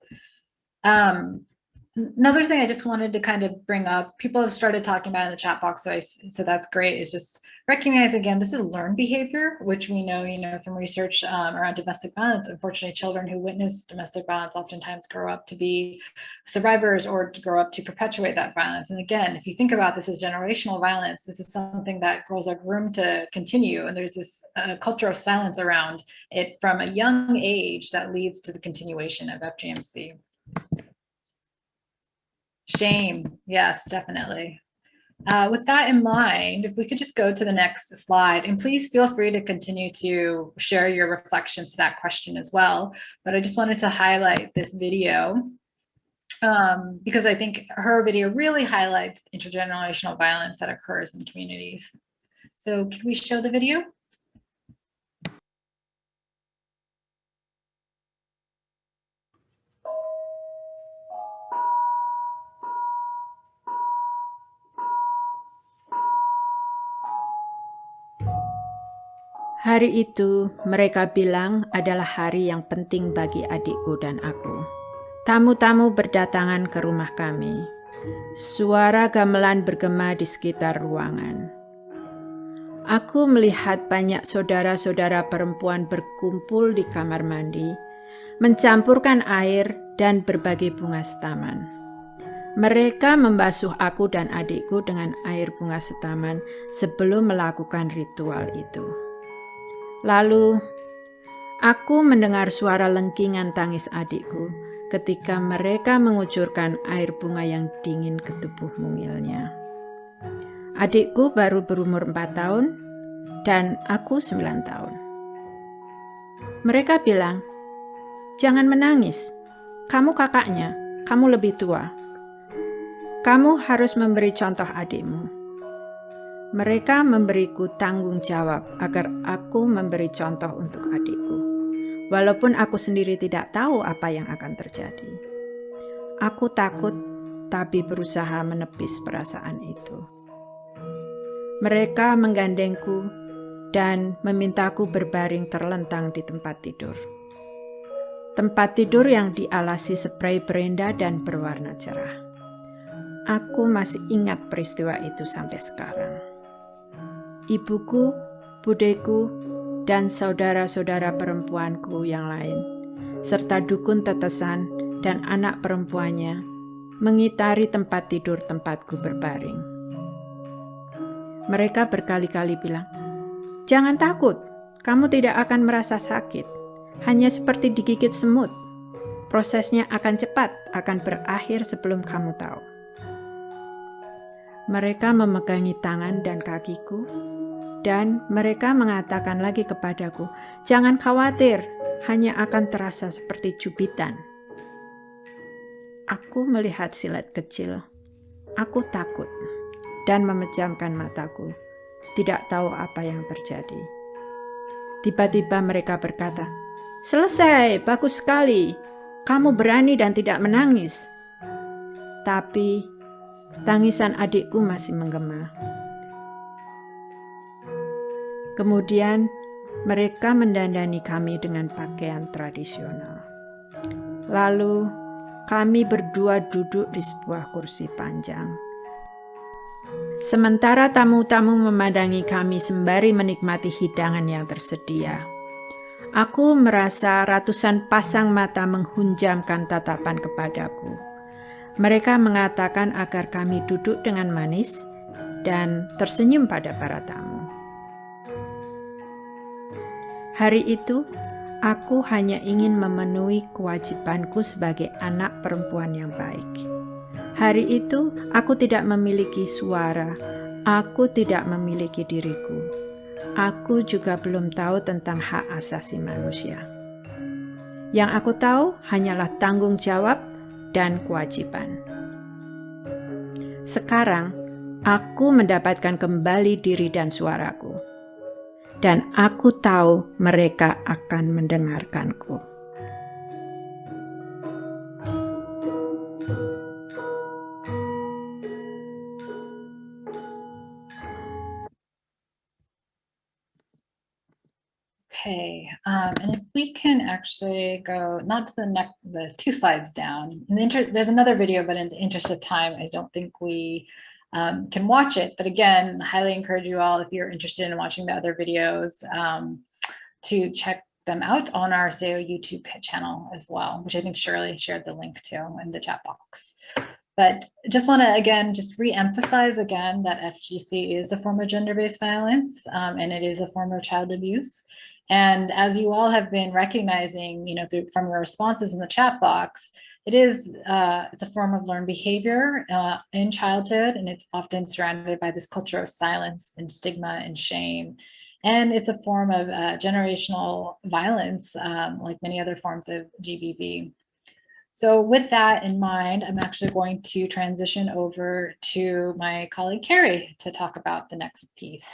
Another thing I just wanted to kind of bring up, people have started talking about in the chat box, so that's great, is just recognize, again, this is learned behavior, which we know, from research around domestic violence. Unfortunately, children who witness domestic violence oftentimes grow up to be survivors or to grow up to perpetuate that violence. And again, if you think about this as generational violence, this is something that girls are groomed to continue. And there's this culture of silence around it from a young age that leads to the continuation of FGMC. Shame, yes, definitely. With that in mind, if we could just go to the next slide, and please feel free to continue to share your reflections to that question as well. But I just wanted to highlight this video because I think her video really highlights intergenerational violence that occurs in communities. So could we show the video? Hari itu, mereka bilang adalah hari yang penting bagi adikku dan aku. Tamu-tamu berdatangan ke rumah kami. Suara gamelan bergema di sekitar ruangan. Aku melihat banyak saudara-saudara perempuan berkumpul di kamar mandi, mencampurkan air dan berbagi bunga setaman. Mereka membasuh aku dan adikku dengan air bunga setaman sebelum melakukan ritual itu. Lalu, aku mendengar suara lengkingan tangis adikku ketika mereka mengucurkan air bunga yang dingin ke tubuh mungilnya. Adikku baru berumur 4 tahun dan aku 9 tahun. Mereka bilang, "Jangan menangis, kamu kakaknya, kamu lebih tua. Kamu harus memberi contoh adikmu." Mereka memberiku tanggung jawab agar aku memberi contoh untuk adikku, walaupun aku sendiri tidak tahu apa yang akan terjadi. Aku takut, tapi berusaha menepis perasaan itu. Mereka menggandengku dan memintaku berbaring terlentang di tempat tidur. Tempat tidur yang dialasi spray berenda dan berwarna cerah. Aku masih ingat peristiwa itu sampai sekarang. Ibuku, budeku, dan saudara-saudara perempuanku yang lain, serta dukun tetesan dan anak perempuannya, mengitari tempat tidur tempatku berbaring. Mereka berkali-kali bilang, "Jangan takut, kamu tidak akan merasa sakit, hanya seperti digigit semut. Prosesnya akan cepat, akan berakhir sebelum kamu tahu." Mereka memegangi tangan dan kakiku, dan mereka mengatakan lagi kepadaku, "Jangan khawatir, hanya akan terasa seperti cubitan." Aku melihat silet kecil. Aku takut dan memejamkan mataku, tidak tahu apa yang terjadi. Tiba-tiba mereka berkata, "Selesai, bagus sekali. Kamu berani dan tidak menangis." Tapi tangisan adikku masih menggema. Kemudian Mereka mendandani kami dengan pakaian tradisional. Lalu, kami berdua duduk di sebuah kursi panjang. Sementara tamu-tamu memandangi kami sembari menikmati hidangan yang tersedia. Aku merasa ratusan pasang mata menghunjamkan tatapan kepadaku. Mereka mengatakan agar kami duduk dengan manis dan tersenyum pada para tamu. Hari itu, aku hanya ingin memenuhi kewajibanku sebagai anak perempuan yang baik. Hari itu, aku tidak memiliki suara, aku tidak memiliki diriku. Aku juga belum tahu tentang hak asasi manusia. Yang aku tahu hanyalah tanggung jawab dan kewajiban. Sekarang, aku mendapatkan kembali diri dan suaraku. Dan aku tahu mereka akan mendengarkanku. Okay, and if we can actually go not to the 2 slides down. There's another video, but in the interest of time, I don't think we can watch it. But again, highly encourage you all, if you're interested in watching the other videos, to check them out on our Sahiyo YouTube channel as well, which I think Shirley shared the link to in the chat box. But just want to, again, just re-emphasize again that FGC is a form of gender-based violence, and it is a form of child abuse. And as you all have been recognizing, from your responses in the chat box, it's a form of learned behavior in childhood, and it's often surrounded by this culture of silence and stigma and shame. And it's a form of generational violence, like many other forms of GBV. So with that in mind, I'm actually going to transition over to my colleague, Kerry, to talk about the next piece.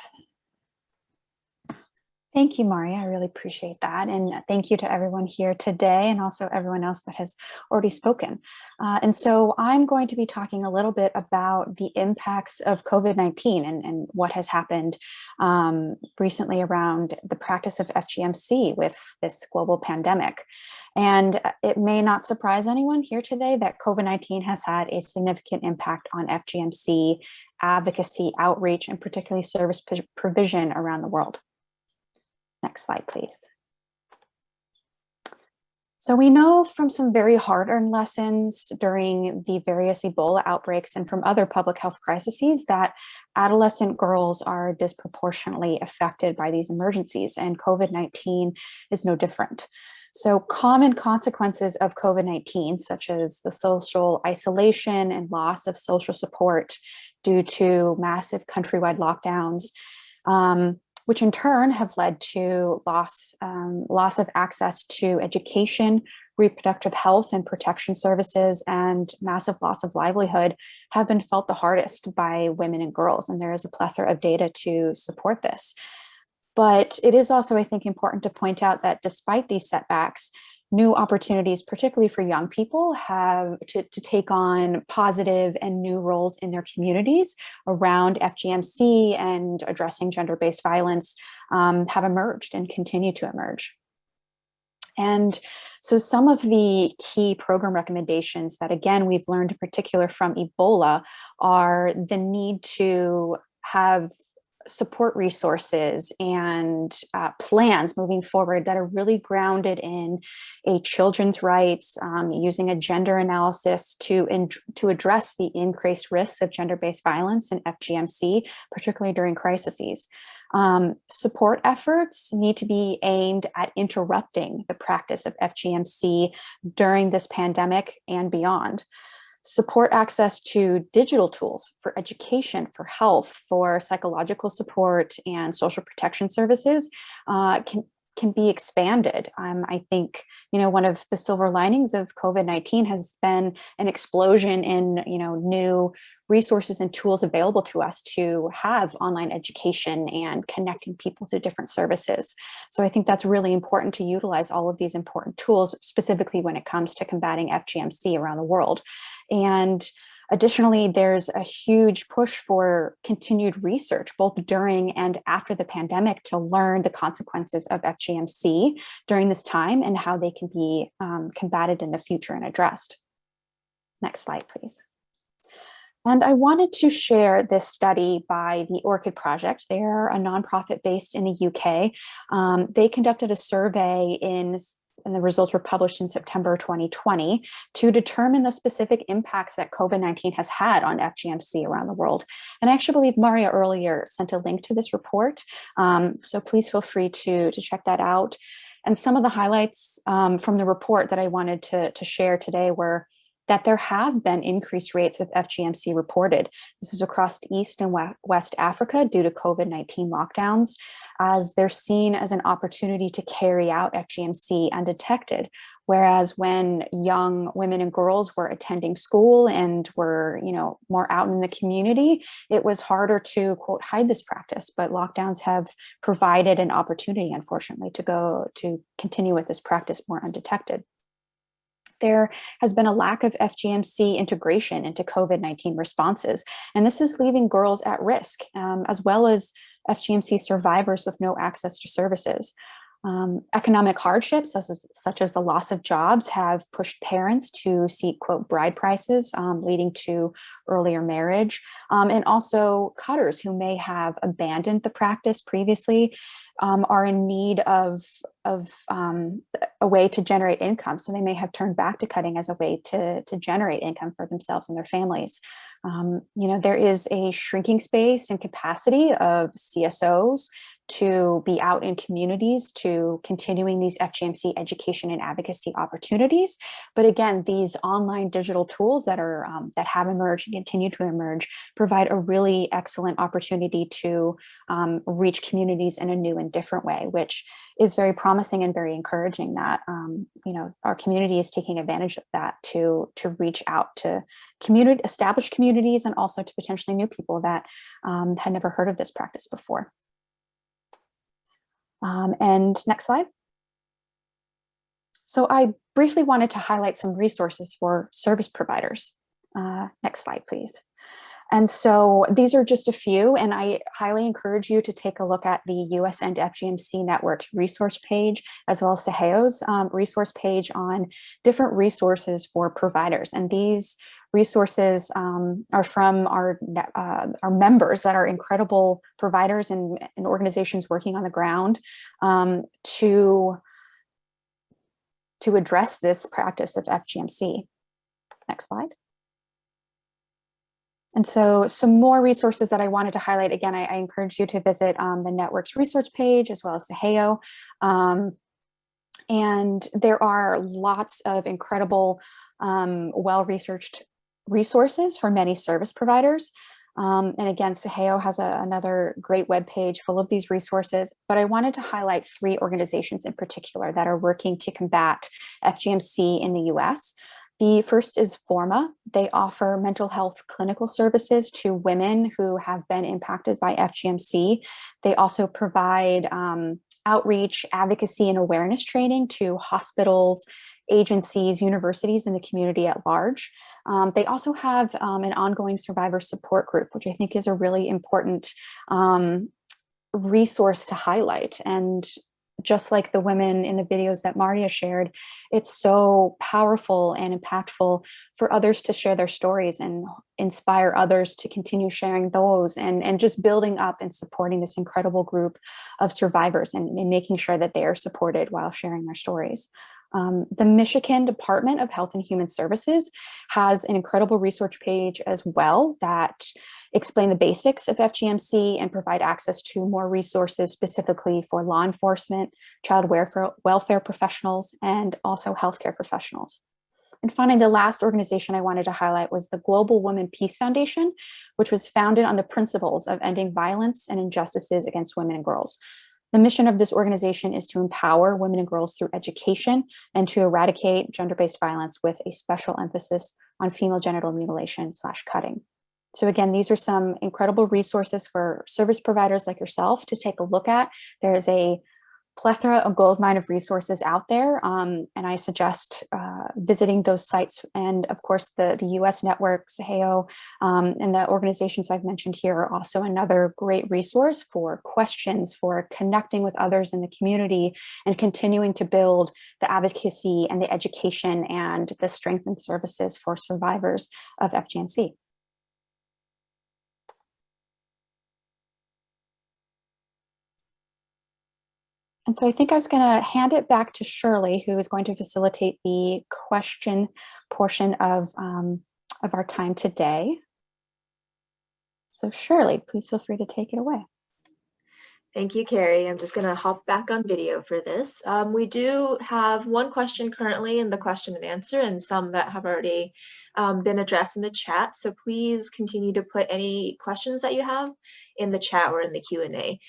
Thank you, Mari. I really appreciate that. And thank you to everyone here today and also everyone else that has already spoken. And so I'm going to be talking a little bit about the impacts of COVID-19 and what has happened recently around the practice of FGMC with this global pandemic. And it may not surprise anyone here today that COVID-19 has had a significant impact on FGMC, advocacy, outreach, and particularly service provision around the world. Next slide, please. So we know from some very hard-earned lessons during the various Ebola outbreaks and from other public health crises that adolescent girls are disproportionately affected by these emergencies, and COVID-19 is no different. So common consequences of COVID-19, such as the social isolation and loss of social support due to massive countrywide lockdowns, which in turn have led to loss of access to education, reproductive health and protection services, and massive loss of livelihood, have been felt the hardest by women and girls. And there is a plethora of data to support this. But it is also, I think, important to point out that despite these setbacks, new opportunities, particularly for young people, have to take on positive and new roles in their communities around FGMC and addressing gender-based violence have emerged and continue to emerge. And so some of the key program recommendations that, again, we've learned in particular from Ebola are the need to have support resources and plans moving forward that are really grounded in a children's rights, using a gender analysis to address the increased risks of gender-based violence in FGMC, particularly during crises. Support efforts need to be aimed at interrupting the practice of FGMC during this pandemic and beyond. Support access to digital tools for education, for health, for psychological support and social protection services can be expanded. I think, one of the silver linings of COVID-19 has been an explosion in, new resources and tools available to us to have online education and connecting people to different services. So I think that's really important to utilize all of these important tools, specifically when it comes to combating FGMC around the world. And Additionally, there's a huge push for continued research, both during and after the pandemic, to learn the consequences of FGMC during this time and how they can be combated in the future and addressed. Next slide, please. And I wanted to share this study by the Orchid Project. They're a nonprofit based in the UK. They conducted a survey and the results were published in September 2020 to determine the specific impacts that COVID-19 has had on FGMC around the world. And I actually believe Maria earlier sent a link to this report. So please feel free to check that out. And some of the highlights from the report that I wanted to share today were that there have been increased rates of FGMC reported. This is across East and West Africa due to COVID-19 lockdowns, as they're seen as an opportunity to carry out FGMC undetected. Whereas when young women and girls were attending school and were, more out in the community, it was harder to, quote, hide this practice. But lockdowns have provided an opportunity, unfortunately, to continue with this practice more undetected. There has been a lack of FGMC integration into COVID-19 responses, and this is leaving girls at risk, as well as FGMC survivors with no access to services. Economic hardships, such as the loss of jobs, have pushed parents to seek, quote, bride prices, leading to earlier marriage. And also cutters who may have abandoned the practice previously are in need of a way to generate income. So they may have turned back to cutting as a way to generate income for themselves and their families. There is a shrinking space and capacity of CSOs to be out in communities to continuing these FGMC education and advocacy opportunities. But again, these online digital tools that have emerged and continue to emerge provide a really excellent opportunity to reach communities in a new and different way, which is very promising and very encouraging that our community is taking advantage of that to reach out to established communities and also to potentially new people that had never heard of this practice before. And next slide. So I briefly wanted to highlight some resources for service providers. Next slide, please. And so these are just a few, and I highly encourage you to take a look at the U.S. and FGMC Network's resource page, as well as Sahiyo's resource page on different resources for providers. And these resources are from our members that are incredible providers and organizations working on the ground to address this practice of FGMC. Next slide. And so some more resources that I wanted to highlight. Again, I encourage you to visit the network's research page as well as Sahiyo. And there are lots of incredible, well-researched resources for many service providers. And again, Sahiyo has another great webpage full of these resources, but I wanted to highlight 3 organizations in particular that are working to combat FGMC in the US. The first is Forma. They offer mental health clinical services to women who have been impacted by FGMC. They also provide outreach, advocacy, and awareness training to hospitals, agencies, universities, and the community at large. They also have an ongoing survivor support group, which I think is a really important resource to highlight. And just like the women in the videos that Maria shared, it's so powerful and impactful for others to share their stories and inspire others to continue sharing those and just building up and supporting this incredible group of survivors and making sure that they are supported while sharing their stories. The Michigan Department of Health and Human Services has an incredible research page as well that explain the basics of FGMC and provide access to more resources specifically for law enforcement, child welfare professionals, and also healthcare professionals. And finally, the last organization I wanted to highlight was the Global Women Peace Foundation, which was founded on the principles of ending violence and injustices against women and girls. The mission of this organization is to empower women and girls through education and to eradicate gender-based violence with a special emphasis on female genital mutilation / cutting. So again, these are some incredible resources for service providers like yourself to take a look at. There is a plethora, a goldmine of resources out there. And I suggest visiting those sites. And of course, the U.S. network, Sahiyo, and the organizations I've mentioned here are also another great resource for questions, for connecting with others in the community, and continuing to build the advocacy and the education and the strength and services for survivors of FGMC. And so I think I was going to hand it back to Shirley, who is going to facilitate the question portion of our time today. So Shirley, please feel free to take it away. Thank you, Kerry. I'm just going to hop back on video for this. We do have one question currently in the question and answer, and some that have already been addressed in the chat. So please continue to put any questions that you have in the chat or in the Q&A.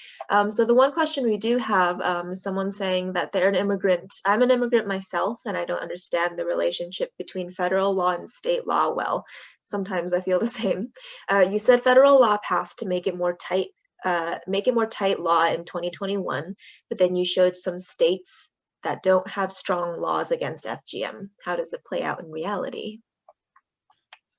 So the one question we do have, someone saying that they're an immigrant. I'm an immigrant myself, and I don't understand the relationship between federal law and state law well. Sometimes I feel the same. You said federal law passed to make it more tight law in 2021, but then you showed some states that don't have strong laws against FGM. How does it play out in reality?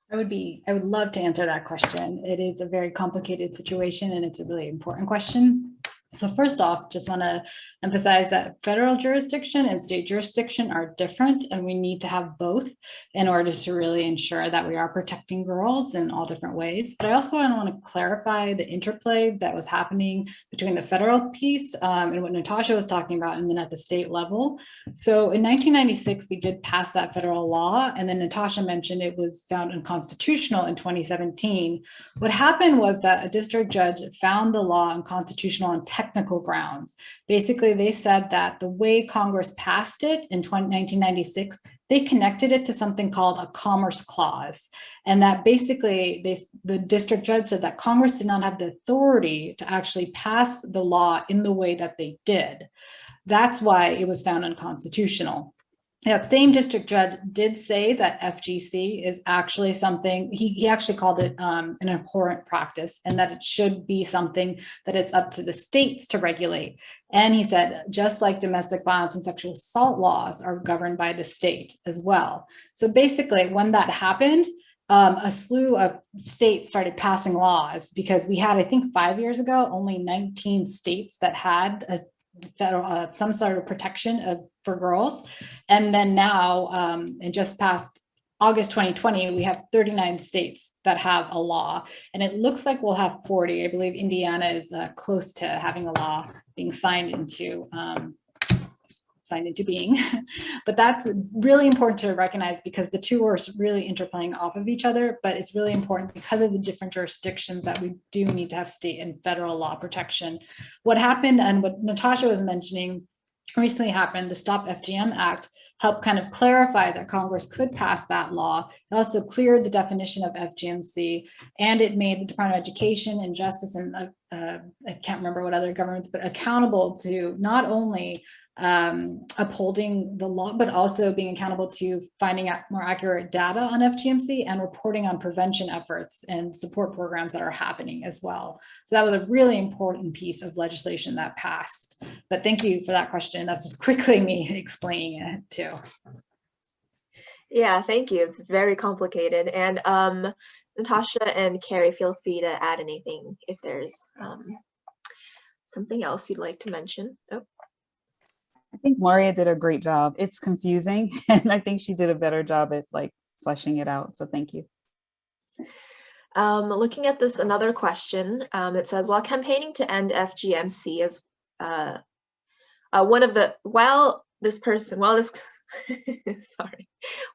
I would love to answer that question. It is a very complicated situation, and it's a really important question. So first off, just want to emphasize that federal jurisdiction and state jurisdiction are different, and we need to have both in order to really ensure that we are protecting girls in all different ways. But I also want to clarify the interplay that was happening between the federal piece and what Natasha was talking about, and then at the state level. So in 1996, we did pass that federal law, and then Natasha mentioned it was found unconstitutional in 2017. What happened was that a district judge found the law unconstitutional on technical grounds. Basically, they said that the way Congress passed it in 1996, they connected it to something called a commerce clause. And that basically, the district judge said that Congress did not have the authority to actually pass the law in the way that they did. That's why it was found unconstitutional. That same district judge did say that FGC is actually something, he actually called it an abhorrent practice, and that it should be something that it's up to the states to regulate. And he said, just like domestic violence and sexual assault laws are governed by the state as well. So basically, when that happened, a slew of states started passing laws, because we had, I think 5 years ago, only 19 states that had a federal, some sort of protection for girls. And then now, in just past August 2020, we have 39 states that have a law, and it looks like we'll have 40. I believe Indiana is close to having a law being signed into being. But that's really important to recognize, because the two are really interplaying off of each other, but it's really important because of the different jurisdictions that we do need to have state and federal law protection. What happened, and what Natasha was mentioning, recently happened, the Stop FGM Act helped kind of clarify that Congress could pass that law. It also cleared the definition of FGMC, and it made the Department of Education and Justice, and I can't remember what other governments, but accountable to not only upholding the law, but also being accountable to finding out more accurate data on FGMC and reporting on prevention efforts and support programs that are happening as well. So that was a really important piece of legislation that passed. But thank you for that question. That's just quickly me explaining it too. Yeah, thank you. It's very complicated. And Natasha and Kerry, feel free to add anything if there's something else you'd like to mention. Oh. I think Maria did a great job. It's confusing, and I think she did a better job at like fleshing it out. So thank you. Looking at this, another question, it says, while campaigning to end FGMC is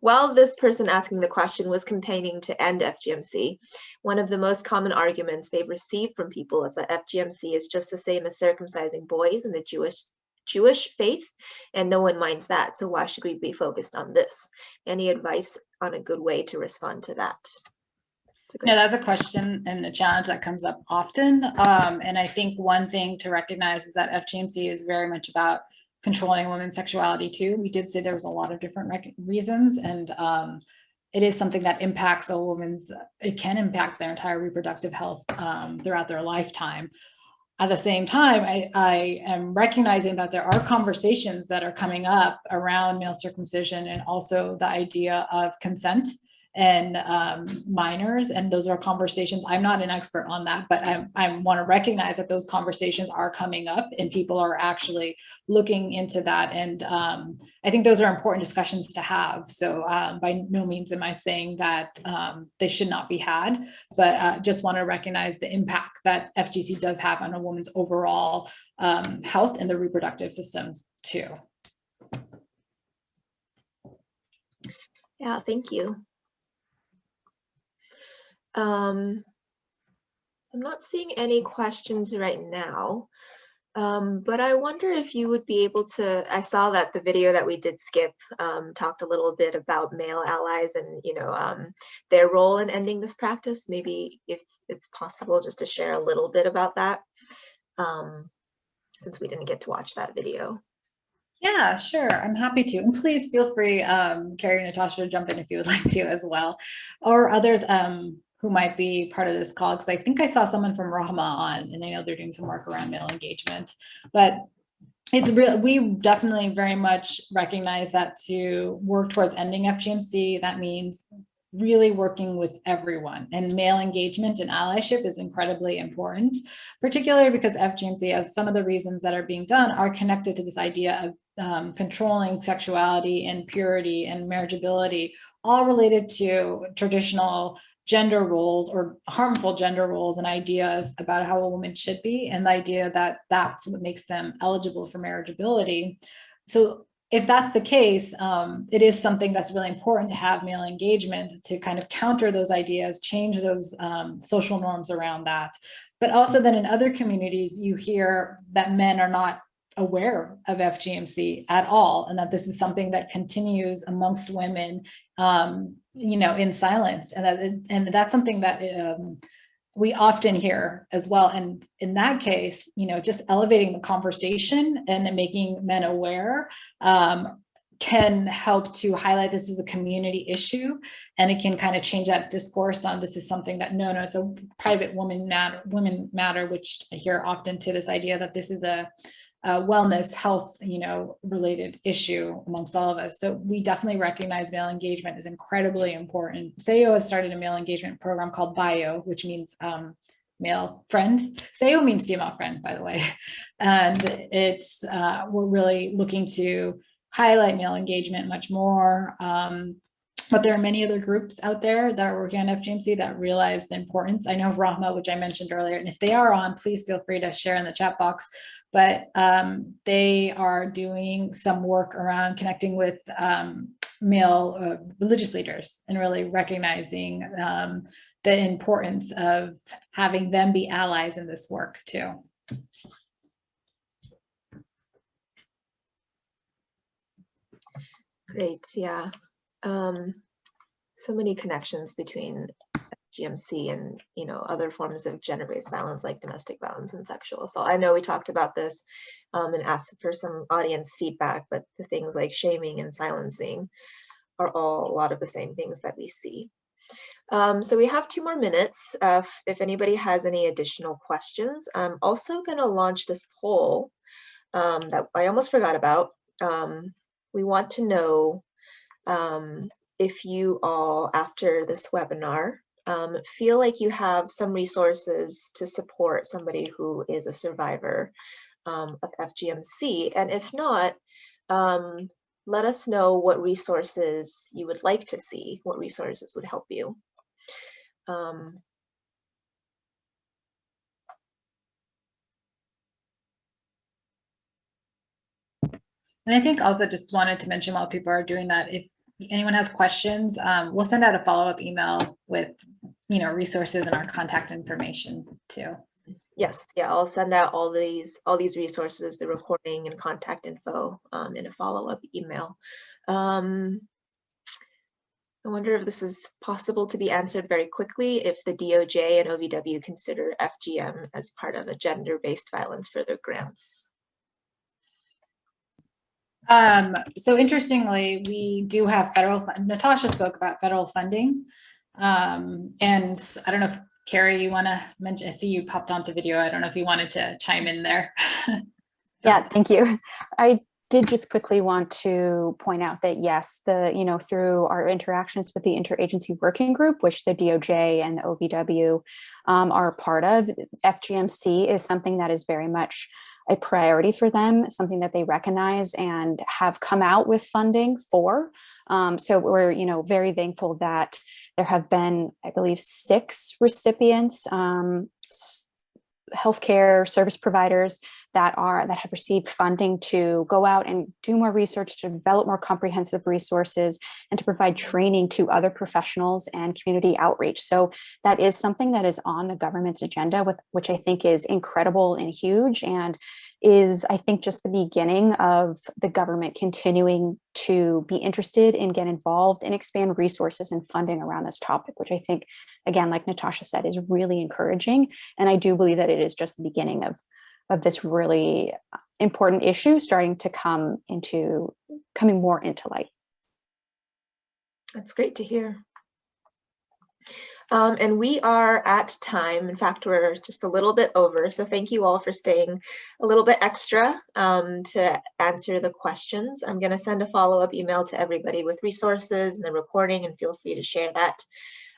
while this person asking the question was campaigning to end FGMC, one of the most common arguments they've received from people is that FGMC is just the same as circumcising boys in the Jewish faith, and no one minds that. So why should we be focused on this? Any advice on a good way to respond to that? No, that's a question and a challenge that comes up often. And I think one thing to recognize is that FGMC is very much about controlling women's sexuality too. We did say there was a lot of different reasons, and it is something that impacts a woman's, it can impact their entire reproductive health throughout their lifetime. at the same time, I am recognizing that there are conversations that are coming up around male circumcision and also the idea of consent and minors, and those are conversations. I'm not an expert on that, but I want to recognize that those conversations are coming up and people are actually looking into that. And I think those are important discussions to have. So by no means am I saying that they should not be had, but just want to recognize the impact that FGC does have on a woman's overall health and the reproductive systems too. Yeah, thank you. I'm not seeing any questions right now, but I wonder if you would be able to, I saw that the video that we did skip talked a little bit about male allies and, you know, their role in ending this practice. Maybe if it's possible just to share a little bit about that, since we didn't get to watch that video. Yeah, sure. I'm happy to. And please feel free, Kerry and Natasha, to jump in if you would like to as well, or others who might be part of this call, because I think I saw someone from Rahma on, and I know they're doing some work around male engagement. But it's real. We definitely very much recognize that to work towards ending FGMC, that means really working with everyone, and male engagement and allyship is incredibly important, particularly because FGMC, as some of the reasons that are being done, are connected to this idea of controlling sexuality and purity and marriageability, all related to traditional gender roles or harmful gender roles and ideas about how a woman should be, and the idea that that's what makes them eligible for marriageability. So if that's the case, it is something that's really important to have male engagement to kind of counter those ideas, change those social norms around that. But also then in other communities, you hear that men are not aware of FGMC at all, and that this is something that continues amongst women, you know, in silence, and that's something that we often hear as well. And in that case, you know, just elevating the conversation and making men aware can help to highlight this as a community issue, and it can kind of change that discourse on this is something that no, it's a private women matter, which I hear often, to this idea that this is a wellness, health, you know, related issue amongst all of us. So we definitely recognize male engagement is incredibly important. Sahiyo has started a male engagement program called BIO, which means male friend. Sahiyo means female friend, by the way. And it's, we're really looking to highlight male engagement much more. But there are many other groups out there that are working on FGMC that realize the importance. I know of Rahma, which I mentioned earlier, and if they are on, please feel free to share in the chat box. But they are doing some work around connecting with male religious leaders and really recognizing the importance of having them be allies in this work too. Great, yeah. So many connections between FGMC and, you know, other forms of gender-based violence like domestic violence and sexual assault. I know we talked about this and asked for some audience feedback, but the things like shaming and silencing are all a lot of the same things that we see. So we have 2 more minutes. If anybody has any additional questions, I'm also going to launch this poll that I almost forgot about. We want to know if you all, after this webinar, feel like you have some resources to support somebody who is a survivor of FGMC. And if not, let us know what resources you would like to see, what resources would help you. And I think also just wanted to mention while people are doing that, if anyone has questions, we'll send out a follow-up email with, you know, resources and our contact information too. Yes, yeah, I'll send out all these resources, the recording and contact info in a follow-up email. I wonder if this is possible to be answered very quickly, if the DOJ and OVW consider FGM as part of a gender-based violence for their grants. So interestingly, we do have federal, Natasha spoke about federal funding. And I don't know if Kerry, you want to mention, I see you popped onto video. I don't know if you wanted to chime in there. Yeah, thank you. I did just quickly want to point out that yes, through our interactions with the interagency working group, which the DOJ and the OVW are a part of, FGMC is something that is very much a priority for them, something that they recognize and have come out with funding for. So we're, very thankful that there have been, I believe, 6 recipients, healthcare service providers that have received funding to go out and do more research, to develop more comprehensive resources, and to provide training to other professionals and community outreach. So that is something that is on the government's agenda, which I think is incredible and huge, and is, I think, just the beginning of the government continuing to be interested and get involved and expand resources and funding around this topic, which I think, again, like Natasha said, is really encouraging. And I do believe that it is just the beginning of this really important issue starting to coming more into light. That's great to hear. And we are at time. In fact, we're just a little bit over. So thank you all for staying a little bit extra to answer the questions. I'm going to send a follow-up email to everybody with resources and the recording, and feel free to share that.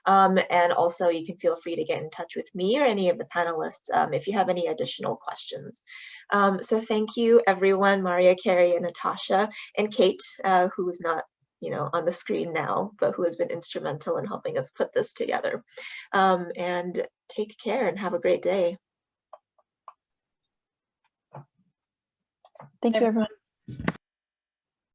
And also you can feel free to get in touch with me or any of the panelists if you have any additional questions. So thank you, everyone, Maria, Kerry, and Natasha, and Kate, who is not on the screen now, but who has been instrumental in helping us put this together. And take care and have a great day. Thank you, everyone.